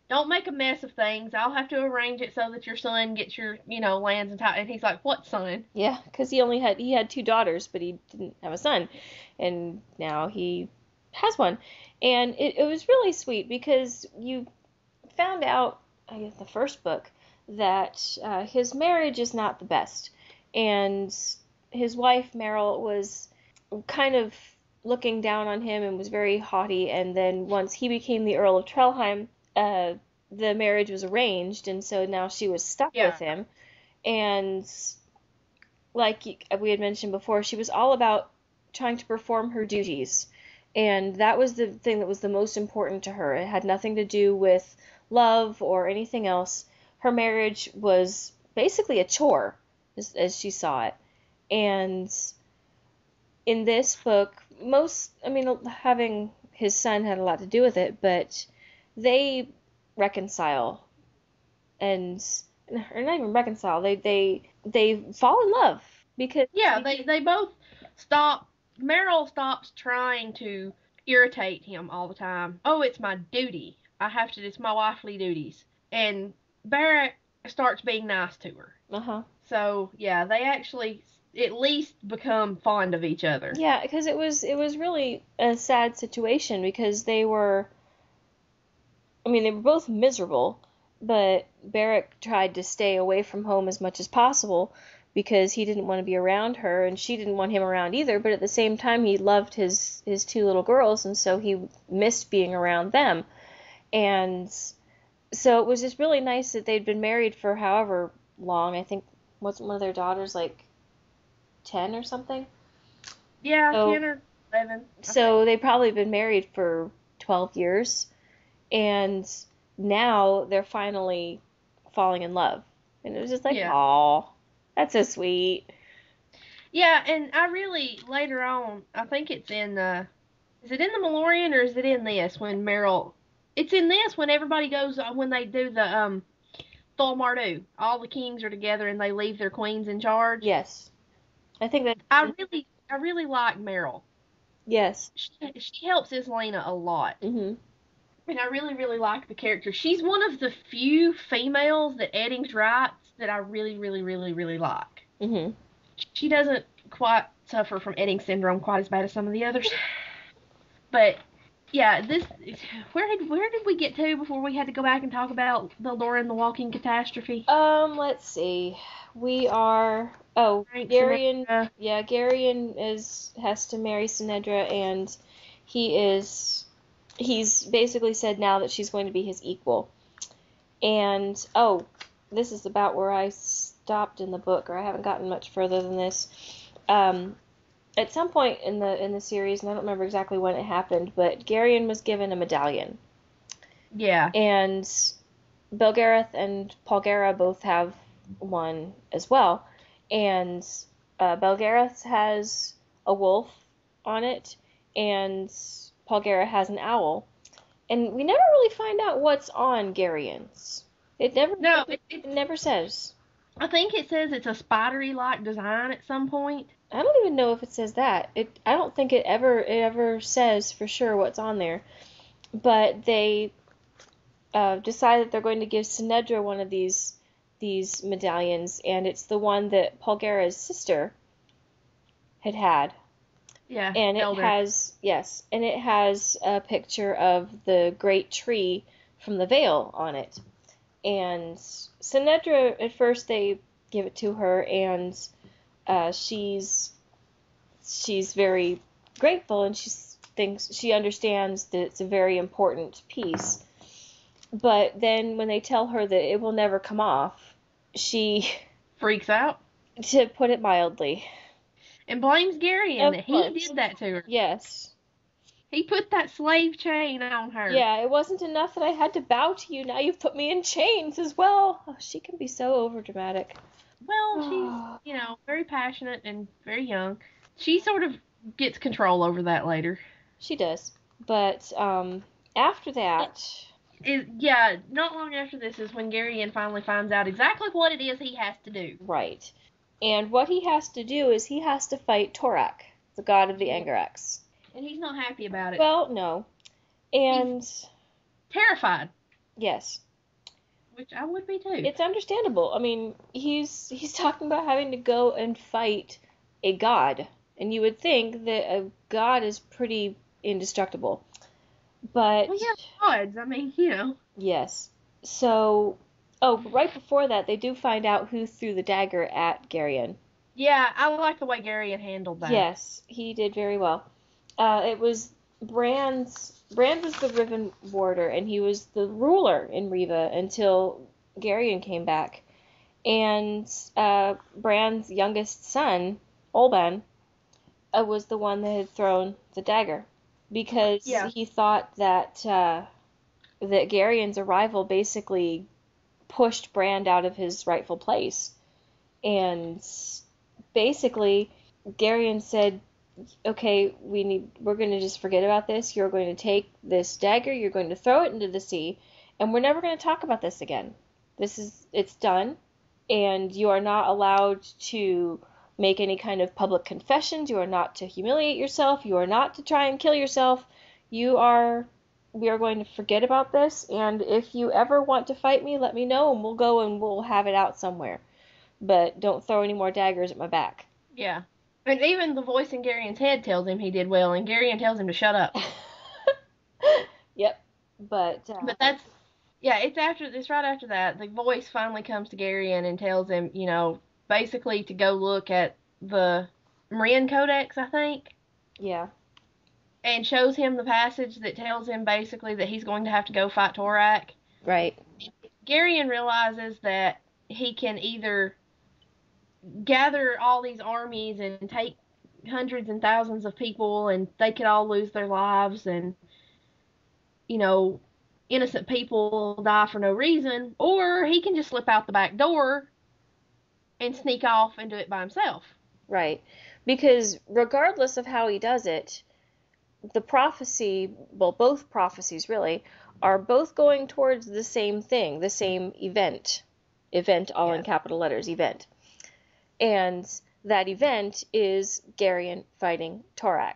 don't make a mess of things. I'll have to arrange it so that your son gets your, lands and time. And he's like, what son? Yeah, because he had two daughters, but he didn't have a son, and now he has one, and it was really sweet because you found out, I guess, the first book that his marriage is not the best, and his wife Meryl was kind of looking down on him and was very haughty, and then once he became the Earl of Trelheim, the marriage was arranged, and so now she was stuck Yeah. with him. And like we had mentioned before, she was all about trying to perform her duties. And that was the thing that was the most important to her. It had nothing to do with love or anything else. Her marriage was basically a chore, as she saw it. And in this book, having his son had a lot to do with it, but they reconcile and or not even reconcile. They fall in love because Yeah, they both stop. Meryl stops trying to irritate him all the time. Oh, it's my duty. It's my wifely duties. And Barrett starts being nice to her. uh-huh. So, yeah, they actually at least become fond of each other. Yeah, because it was really a sad situation because they were both miserable, but Barrack tried to stay away from home as much as possible because he didn't want to be around her and she didn't want him around either, but at the same time he loved his two little girls and so he missed being around them. And so it was just really nice that they'd been married for however long. I think wasn't one of their daughters like 10 or something? Yeah, So, 10 or 11. So they've probably been married for 12 years. And now they're finally falling in love. And it was just like, Yeah. aw, that's so sweet. Yeah, and I really, later on, I think it's in, is it in the Malorian or is it in this when Meryl, it's in this when everybody goes, when they do the, Thol Mardu. All the kings are together and they leave their queens in charge. Yes. I think that, I really like Meryl. yes. She helps Islena a lot. Mm-hmm. And I really, really like the character. She's one of the few females that Eddings writes that I really, really, really, really like. Mm-hmm. She doesn't quite suffer from Eddings syndrome quite as bad as some of the others. But yeah, where did we get to before we had to go back and talk about the Laura and the Walking Catastrophe? Let's see. We are, Garion, Sinedra. yeah, Garion has to marry Sinedra, and he's basically said now that she's going to be his equal. And, this is about where I stopped in the book, or I haven't gotten much further than this. At some point in the series, and I don't remember exactly when it happened, but Garion was given a medallion. Yeah. And Belgarath and Polgara both have one as well. And Belgarath has a wolf on it, and Polgara has an owl. And we never really find out what's on Garion's. It never says. I think it says it's a spidery-like design at some point. I don't even know if it says that. I don't think it ever says for sure what's on there. But they decide that they're going to give Sinedra one of these medallions, and it's the one that Polgara's sister had. Yeah. And it has a picture of the great tree from the Vale on it. And Sinedra, at first they give it to her, and she's very grateful, and she understands that it's a very important piece. But then when they tell her that it will never come off, she freaks out, to put it mildly, and blames Garion that he did that to her. Yes. He put that slave chain on her. Yeah, it wasn't enough that I had to bow to you. Now you've put me in chains as well. Oh, she can be so overdramatic. Well, she's, very passionate and very young. She sort of gets control over that later. She does. But after that, Yeah, not long after this is when Garion finally finds out exactly what it is he has to do. Right. And what he has to do is he has to fight Torak, the god of the Yeah. Angarax. And he's not happy about it. Well, no. And He's terrified. yes. Which I would be too. It's understandable. I mean, he's talking about having to go and fight a god. And you would think that a god is pretty indestructible. But Well, yeah, odds. I mean, you know. yes. So, but right before that, they do find out who threw the dagger at Garion. Yeah, I like the way Garion handled that. Yes, he did very well. It was Brand was the Riven Warder, and he was the ruler in Riva until Garion came back. And Brand's youngest son, Olban, was the one that had thrown the dagger because he thought that that Garion's arrival basically pushed Brand out of his rightful place. And basically, Garion said, okay, we're going to just forget about this. You're going to take this dagger, you're going to throw it into the sea, and we're never going to talk about this again. It's done, and you are not allowed to make any kind of public confessions. You are not to humiliate yourself. You are not to try and kill yourself. We are going to forget about this, and if you ever want to fight me, let me know, and we'll go and we'll have it out somewhere. But don't throw any more daggers at my back. Yeah. And even the voice in Garion's head tells him he did well, and Garion tells him to shut up. Yep. But that's, yeah, it's right after that. The voice finally comes to Garion and tells him, you know, basically to go look at the Marin Codex, I think. Yeah. And shows him the passage that tells him basically that he's going to have to go fight Torak. Right. Garion realizes that he can either gather all these armies and take hundreds and thousands of people and they could all lose their lives and, you know, innocent people die for no reason, or he can just slip out the back door and sneak off and do it by himself. Right. Because regardless of how he does it, the prophecy, well, both prophecies really, are both going towards the same thing, the same event. Event, all in capital letters, event. And that event is Garion fighting Torak.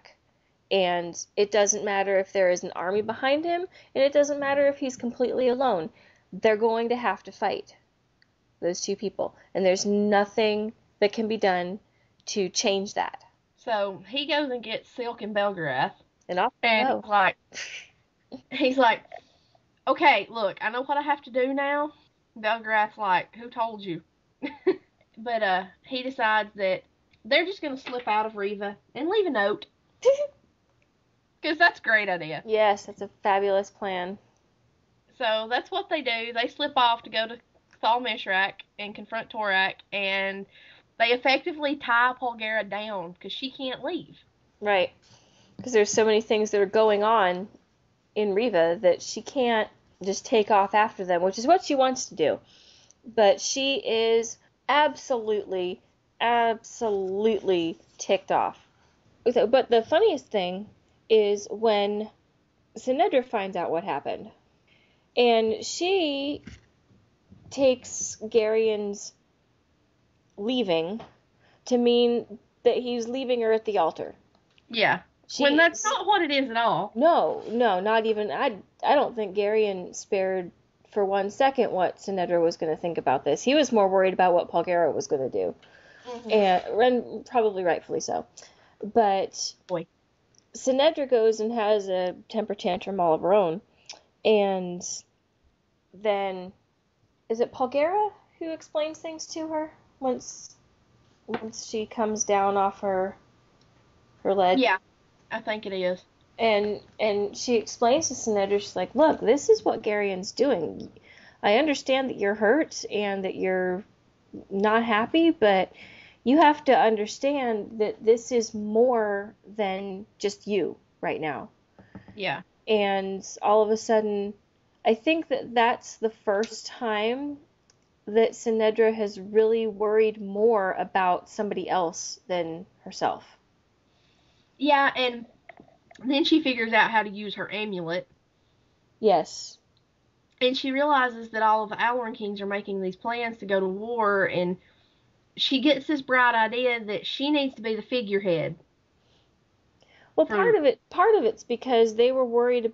And it doesn't matter if there is an army behind him, and it doesn't matter if he's completely alone. They're going to have to fight, those two people. And there's nothing that can be done to change that. So he goes and gets Silk and Belgarath. And off he's like, okay, look, I know what I have to do now. Belgarath's like, who told you? But he decides that they're just going to slip out of Riva and leave a note. Because that's a great idea. Yes, that's a fabulous plan. So that's what they do. They slip off to go to Thal Mishrak and confront Torak, and they effectively tie Polgara down because she can't leave. Right. Because there's so many things that are going on in Riva that she can't just take off after them, which is what she wants to do. But she is absolutely ticked off. But the funniest thing is when Sinedra finds out what happened. And she takes Garion's leaving to mean that he's leaving her at the altar. Yeah. When that's not what it is at all. No, not even. I don't think Garion spared for 1 second what Sinedra was going to think about this. He was more worried about what Polgara was going to do. Mm-hmm. And probably rightfully so. But Sinedra goes and has a temper tantrum all of her own. And then, is it Polgara who explains things to her once she comes down off her ledge? Yeah, I think it is. And she explains to Sinedra, she's like, look, this is what Garion's doing. I understand that you're hurt and that you're not happy, but you have to understand that this is more than just you right now. Yeah. And all of a sudden, I think that that's the first time that Sinedra has really worried more about somebody else than herself. Yeah, and then she figures out how to use her amulet. Yes. And she realizes that all of the Alorn Kings are making these plans to go to war, and she gets this bright idea that she needs to be the figurehead. Well, For part of it's because they were worried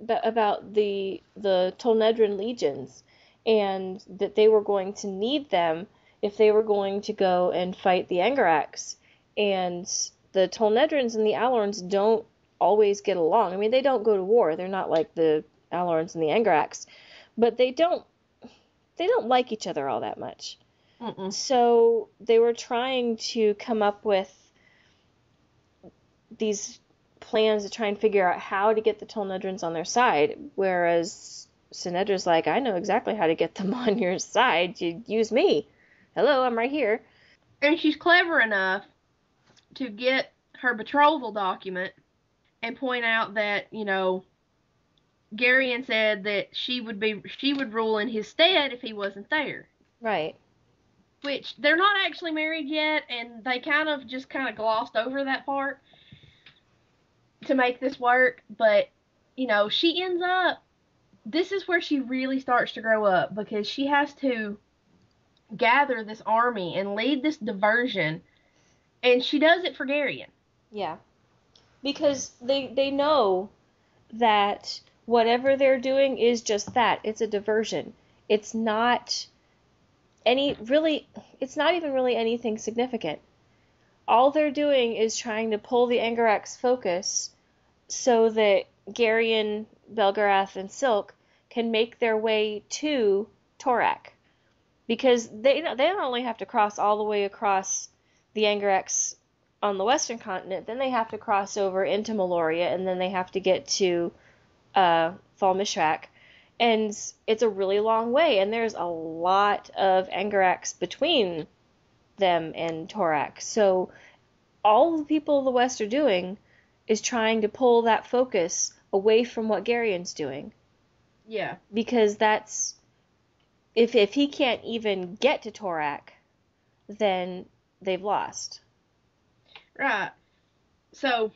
about the Tolnedran legions, and that they were going to need them if they were going to go and fight the Angarax. And the Tolnedrans and the Alorns don't always get along. I mean, they don't go to war. They're not like the Alorns and the Angarax, but they don't like each other all that much. Mm-mm. So they were trying to come up with these plans to try and figure out how to get the Tolnedrans on their side, whereas Sinedra's like, I know exactly how to get them on your side. You use me. Hello, I'm right here. And she's clever enough to get her betrothal document and point out that, Garion said that she would rule in his stead if he wasn't there. Right. Which they're not actually married yet, and they kind of glossed over that part to make this work. But she ends up. This is where she really starts to grow up, because she has to gather this army and lead this diversion, and she does it for Garion. Yeah. Because they know that whatever they're doing is just that. It's a diversion. It's not it's not even really anything significant. All they're doing is trying to pull the Angarax focus so that Garion, Belgarath, and Silk can make their way to Torak. Because they don't only have to cross all the way across the Angarax on the western continent, then they have to cross over into Meloria, and then they have to get to Thal Mishrak. And it's a really long way, and there's a lot of Angarax between them and Torak. So all the people of the West are doing is trying to pull that focus away from what Garion's doing. Yeah. Because that's... If he can't even get to Torak, then they've lost. Right. So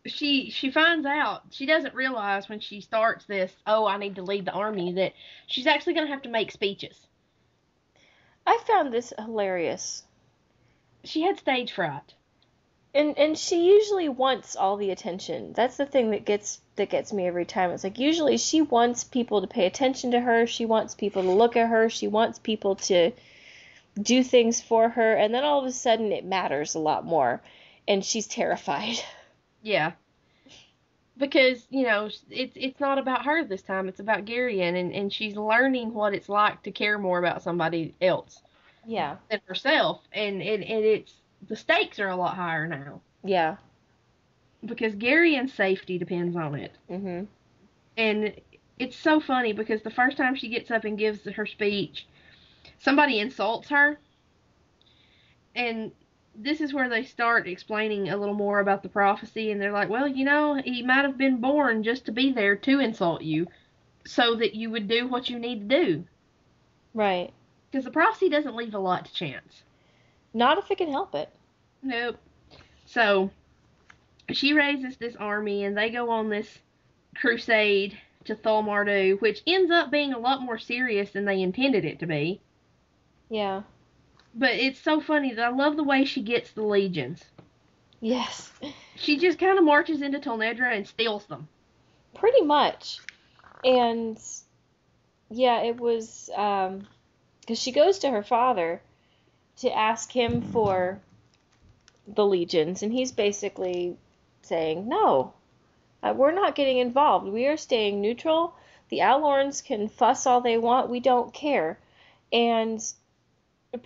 she finds out, she doesn't realize when she starts this, I need to lead the army, that she's actually going to have to make speeches. I found this hilarious. She had stage fright. And she usually wants all the attention. That's the thing that gets me every time. It's like, usually she wants people to pay attention to her, she wants people to look at her, she wants people to do things for her, and then all of a sudden it matters a lot more, and she's terrified. Yeah. Because, it's not about her this time, it's about Garion, and she's learning what it's like to care more about somebody else. Yeah. Than herself, and it's, the stakes are a lot higher now. Yeah. Because Garion's safety depends on it. Mm-hmm. And it's so funny, because the first time she gets up and gives her speech, somebody insults her. And this is where they start explaining a little more about the prophecy, and they're like, well, he might have been born just to be there to insult you, so that you would do what you need to do. Right. Because the prophecy doesn't leave a lot to chance. Not if it can help it. Nope. So she raises this army, and they go on this crusade to Thal Mardu, which ends up being a lot more serious than they intended it to be. Yeah. But it's so funny that I love the way she gets the legions. Yes. She just kind of marches into Tolnedra and steals them. Pretty much. And yeah, it was because she goes to her father to ask him for the legions, and he's basically saying, no, we're not getting involved. We are staying neutral. The Alorns can fuss all they want. We don't care. And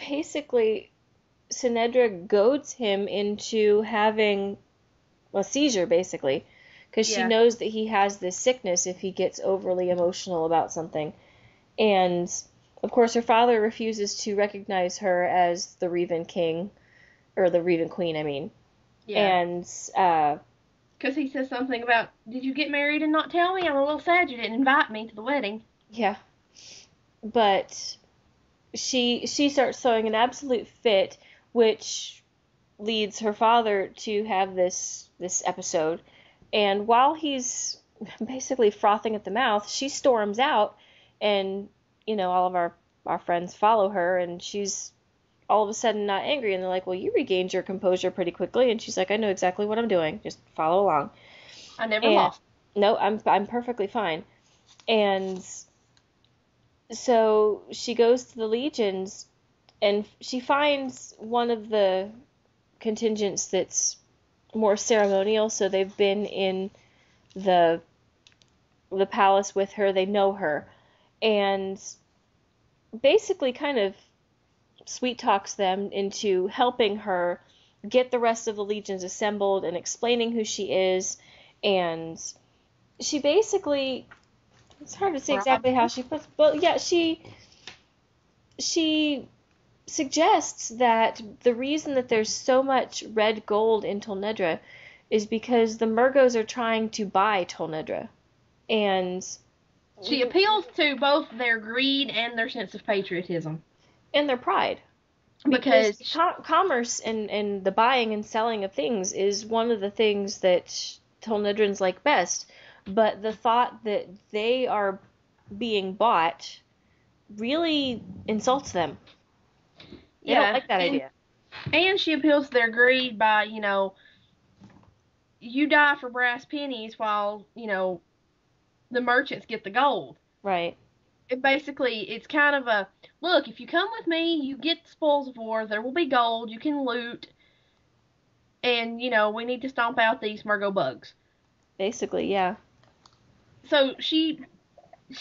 basically, Sinedra goads him into having a seizure, basically, because she knows that he has this sickness if he gets overly emotional about something. And of course, her father refuses to recognize her as the Revan King, or the Revan Queen, I mean. Yeah. And because he says something about, did you get married and not tell me? I'm a little sad you didn't invite me to the wedding. Yeah. But she starts throwing an absolute fit, which leads her father to have this episode. And while he's basically frothing at the mouth, she storms out and, all of our friends follow her, and she's all of a sudden not angry, and they're like, well, you regained your composure pretty quickly, and she's like, I know exactly what I'm doing, just follow along. I never And lost. no, I'm perfectly fine. And so she goes to the legions, and she finds one of the contingents that's more ceremonial, so they've been in the palace with her, they know her, and basically kind of sweet talks them into helping her get the rest of the legions assembled and explaining who she is. And she basically, it's hard to say exactly how she puts, well, yeah, she suggests that the reason that there's so much red gold in Tolnedra is because the Murgos are trying to buy Tolnedra. And she appeals to both their greed and their sense of patriotism. And their pride. Because commerce and the buying and selling of things is one of the things that Tolnedrans like best. But the thought that they are being bought really insults them. They don't like that idea. And she appeals to their greed by, you die for brass pennies while, the merchants get the gold. Right. It's kind of a, look, if you come with me, you get the spoils of war, there will be gold, you can loot, and, we need to stomp out these Murgo bugs. Basically, yeah. So she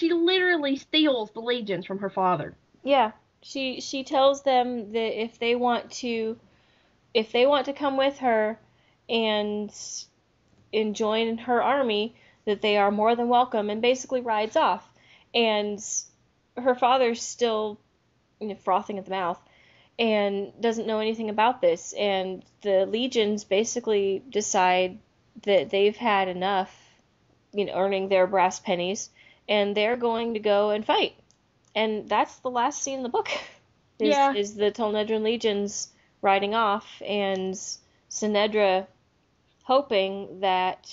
literally steals the legions from her father. Yeah. She tells them that if they want to come with her and join her army, that they are more than welcome, and basically rides off. And her father's still frothing at the mouth and doesn't know anything about this. And the legions basically decide that they've had enough, earning their brass pennies, and they're going to go and fight. And that's the last scene in the book. Is the Tolnedran legions riding off, and Sinedra hoping that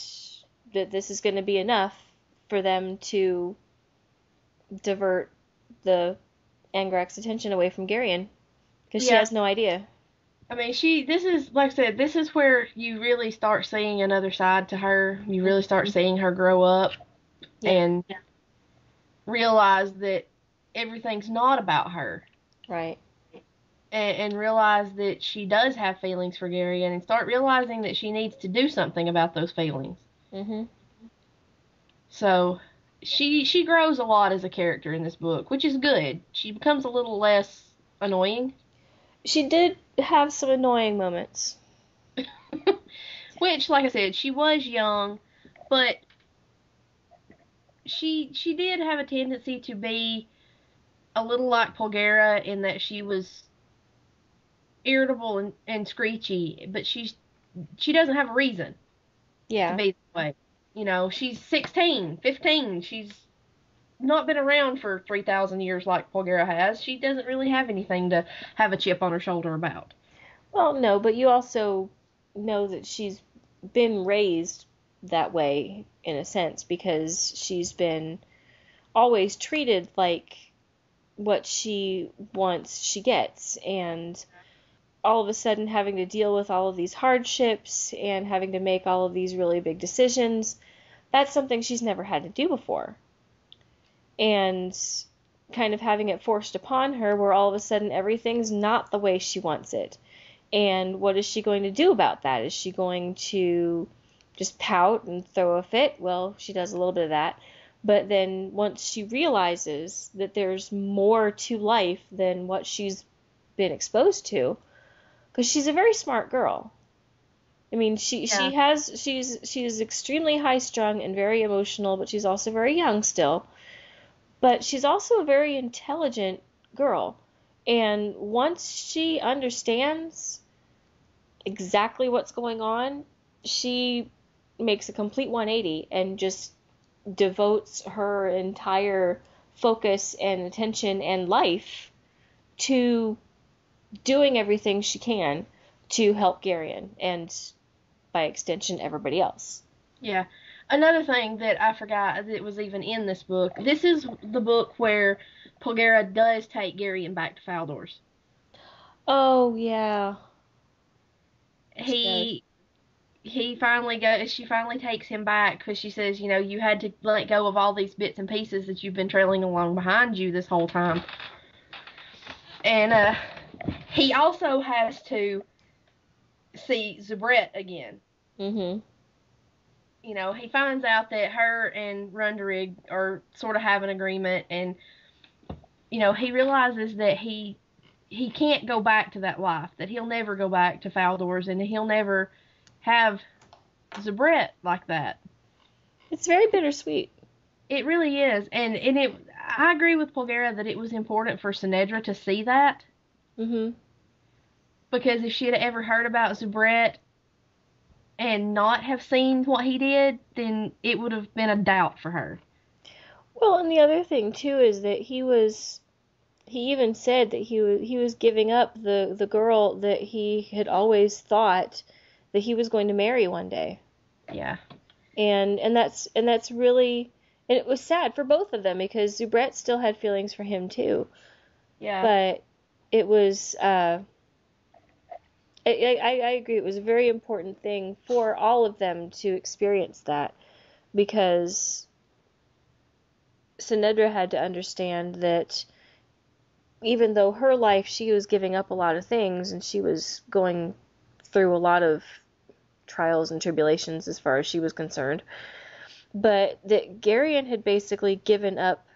this is going to be enough for them to divert the Angrak's attention away from Garion, because she has no idea. I mean, this is, like I said, this is where you really start seeing another side to her. You really start seeing her grow up and realize that everything's not about her. Right. And realize that she does have feelings for Garion, and start realizing that she needs to do something about those feelings. Mm-hmm. So she grows a lot as a character in this book, which is good. She becomes a little less annoying. She did have some annoying moments. Which, like I said, she was young, but she did have a tendency to be a little like Polgara in that she was irritable and screechy, but she doesn't have a reason to be that way. She's 16, 15. She's not been around for 3,000 years like Polgara has. She doesn't really have anything to have a chip on her shoulder about. Well, no, but you also know that she's been raised that way in a sense, because she's been always treated like what she wants she gets, and all of a sudden having to deal with all of these hardships and having to make all of these really big decisions, that's something she's never had to do before. And kind of having it forced upon her where all of a sudden everything's not the way she wants it. And what is she going to do about that? Is she going to just pout and throw a fit? Well, she does a little bit of that. But then once she realizes that there's more to life than what she's been exposed to, because she's a very smart girl. I mean, she's extremely high strung and very emotional, but she's also very young still. But she's also a very intelligent girl. And once she understands exactly what's going on, she makes a complete 180 and just devotes her entire focus and attention and life to doing everything she can to help Garion, and by extension everybody else. Yeah. Another thing that I forgot that was even in this book. This is the book where Polgara does take Garion back to Faldor's. Oh, yeah. She does. He finally goes. She finally takes him back because she says, you know, you had to let go of all these bits and pieces that you've been trailing along behind you this whole time. And he also has to see Zubret again. Mm-hmm. You know, he finds out that her and Runderig are sort of have an agreement, and you know, he realizes that he can't go back to that life, that he'll never go back to Faldor's, and he'll never have Zubret like that. It's very bittersweet. It really is, and I agree with Polgara that it was important for Sinedra to see that, Mm-hmm. because if she had ever heard about Zubret and not have seen what he did, then it would have been a doubt for her. Well, and the other thing too is that he even said that he was giving up the girl that he had always thought that he was going to marry one day. Yeah. And that's really, and it was sad for both of them because Zubret still had feelings for him too. Yeah. But it was I agree, it was a very important thing for all of them to experience that, because Sinedra had to understand that even though her life, she was giving up a lot of things and she was going through a lot of trials and tribulations as far as she was concerned, but that Garion had basically given up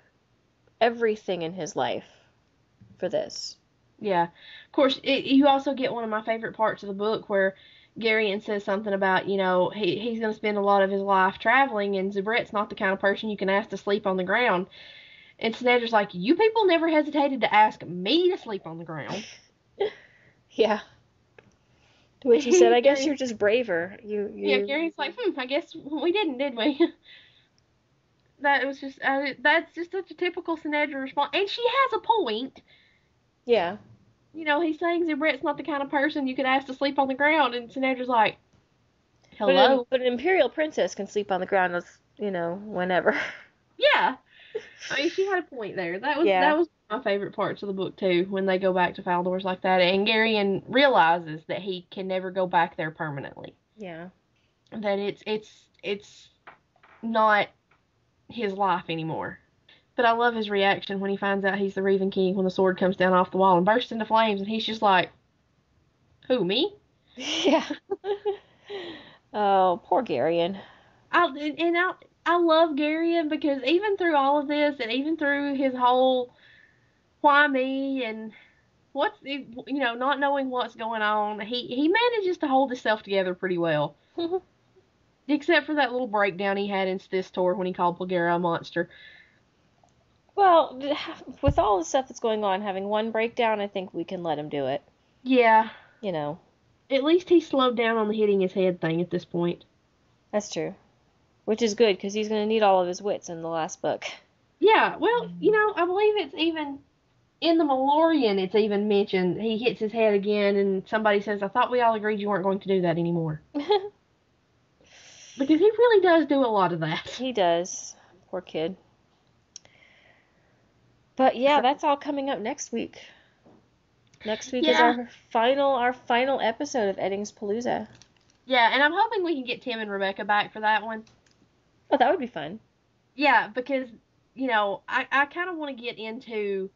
everything in his life for this. Yeah. Of course, you also get one of my favorite parts of the book where Garion says something about, you know, he's going to spend a lot of his life traveling, and Zubret's not the kind of person you can ask to sleep on the ground. And Sinedra's like, you people never hesitated to ask me to sleep on the ground. Yeah. To which he said, I guess you're just braver. Yeah, Garion's like, I guess we didn't, did we? That was just, that's just such a typical Sinedra response. And she has a point. Yeah. You know, he's saying Zubret's not the kind of person you could ask to sleep on the ground, and Sinedra's like, hello? But an imperial princess can sleep on the ground with, whenever. Yeah. I mean, she had a point there. Yeah. That was my favorite parts of the book too, when they go back to Faldor's like that, and Garion realizes that he can never go back there permanently. Yeah. That it's not his life anymore. But I love his reaction when he finds out he's the Raven King when the sword comes down off the wall and bursts into flames, and he's just like, who, me? Yeah. Oh, poor Garion. I love Garion because even through all of this, and even through his whole why me and not knowing what's going on, he manages to hold himself together pretty well. Except for that little breakdown he had in this tour when he called Polgara a monster. Well, with all the stuff that's going on, having one breakdown, I think we can let him do it. Yeah. You know. At least he slowed down on the hitting his head thing at this point. That's true. Which is good, because he's going to need all of his wits in the last book. Yeah, well, I believe it's even in the Malorian, it's even mentioned he hits his head again, and somebody says, I thought we all agreed you weren't going to do that anymore. Because he really does do a lot of that. He does. Poor kid. But yeah, that's all coming up next week. Next week is our final episode of Eddings Palooza. Yeah, and I'm hoping we can get Tim and Rebecca back for that one. Oh, that would be fun. Yeah, because, I kind of want to get into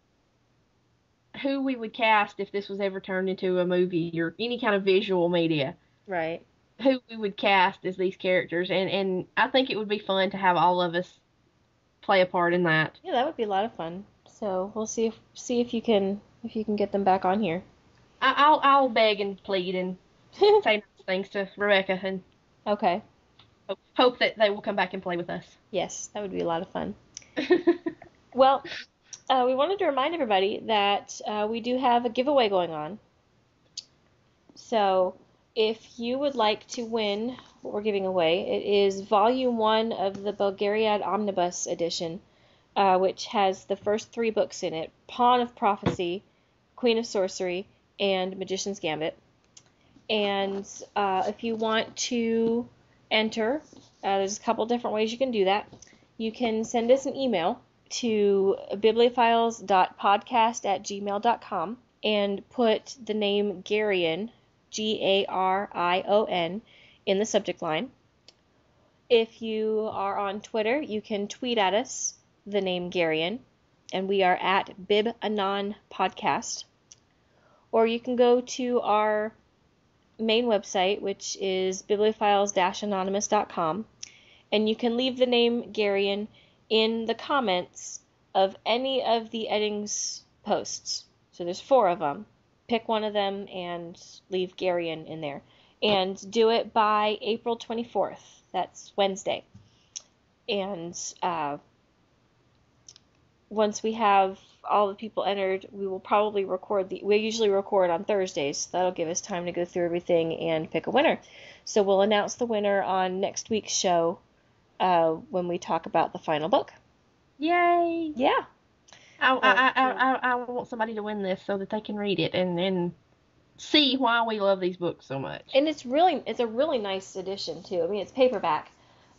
who we would cast if this was ever turned into a movie or any kind of visual media. Right. Who we would cast as these characters, and I think it would be fun to have all of us play a part in that. Yeah, that would be a lot of fun. So we'll see if you can get them back on here. I'll beg and plead and say nice things to Rebecca and okay. Hope that they will come back and play with us. Yes, that would be a lot of fun. Well, we wanted to remind everybody that we do have a giveaway going on. So if you would like to win what we're giving away, it is Volume 1 of the Belgariad Omnibus Edition, which has the first 3 books in it, Pawn of Prophecy, Queen of Sorcery, and Magician's Gambit. And if you want to enter, There's a couple different ways you can do that. You can send us an email to bibliophiles.podcast@gmail.com and put the name Garion, Garion, in the subject line. If you are on Twitter, you can tweet at us the name Garion, and we are at BibAnonPodcast. Or you can go to our main website, which is Bibliophiles-Anonymous.com, and you can leave the name Garion in the comments of any of the Eddings posts. So there's 4 of them. Pick one of them and leave Garion in there. And do it by April 24th. That's Wednesday. And once we have all the people entered, we will probably we usually record on Thursdays, so that'll give us time to go through everything and pick a winner. So we'll announce the winner on next week's show when we talk about the final book. Yay! Yeah. I want somebody to win this so that they can read it and see why we love these books so much. And it's a really nice edition too. I mean, it's paperback.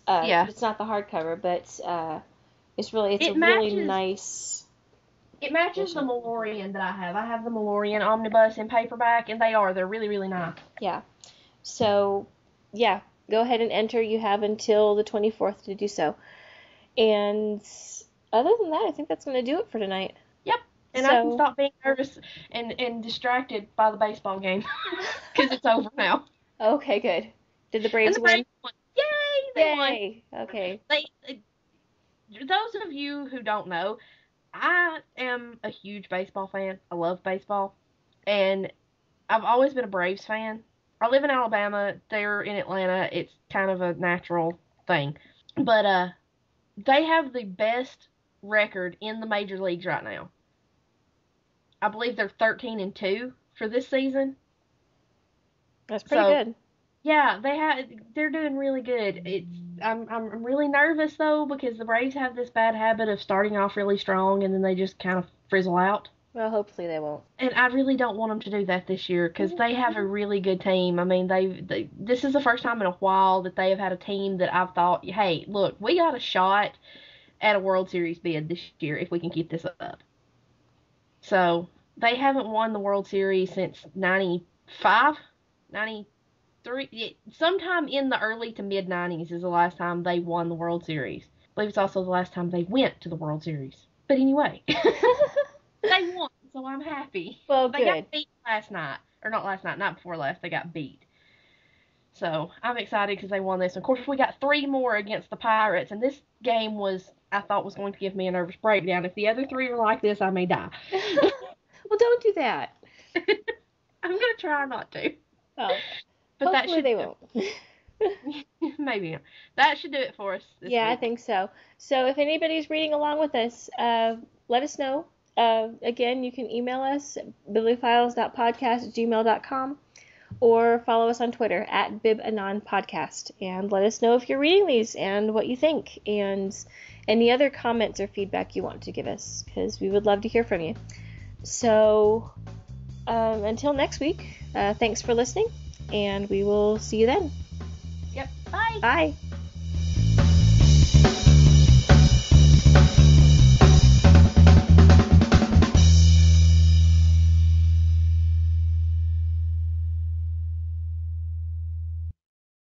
Yeah. It's not the hardcover, but it's a really nice. It matches the Malorian that I have. I have the Malorian omnibus in paperback, and they're really, really nice. Yeah. So, yeah, go ahead and enter. You have until the 24th to do so. And other than that, I think that's going to do it for tonight. Yep. And I can stop being nervous and distracted by the baseball game because it's over now. Okay, good. Did the Braves win? Yay! They won. Okay. Those of you who don't know, I am a huge baseball fan. I love baseball. And I've always been a Braves fan. I live in Alabama. They're in Atlanta. It's kind of a natural thing. But they have the best record in the major leagues right now. I believe they're 13-2 for this season. That's pretty good. Yeah, they're doing really good. I'm really nervous though because the Braves have this bad habit of starting off really strong and then they just kind of frizzle out. Well, hopefully they won't. And I really don't want them to do that this year because they have a really good team. I mean, this is the first time in a while that they have had a team that I've thought, hey, look, we got a shot at a World Series bid this year if we can keep this up. So they haven't won the World Series since 95, 93. Sometime in the early to mid 90s is the last time they won the World Series. I believe it's also the last time they went to the World Series. But anyway, they won, so I'm happy. Well, they got beat last night. Or not last night, not before last. They got beat. So I'm excited because they won this. Of course, we got 3 more against the Pirates, and this game I thought was going to give me a nervous breakdown. If the other 3 are like this, I may die. Well, don't do that. I'm going to try not to. Oh, but hopefully they won't. Maybe. That should do it for us this week. I think so. So if anybody's reading along with us, let us know. Again, you can email us at bibliophiles.podcast@gmail.com or follow us on Twitter at BibAnonPodcast and let us know if you're reading these and what you think and any other comments or feedback you want to give us because we would love to hear from you. So until next week, thanks for listening and we will see you then. Yep. Bye. Bye.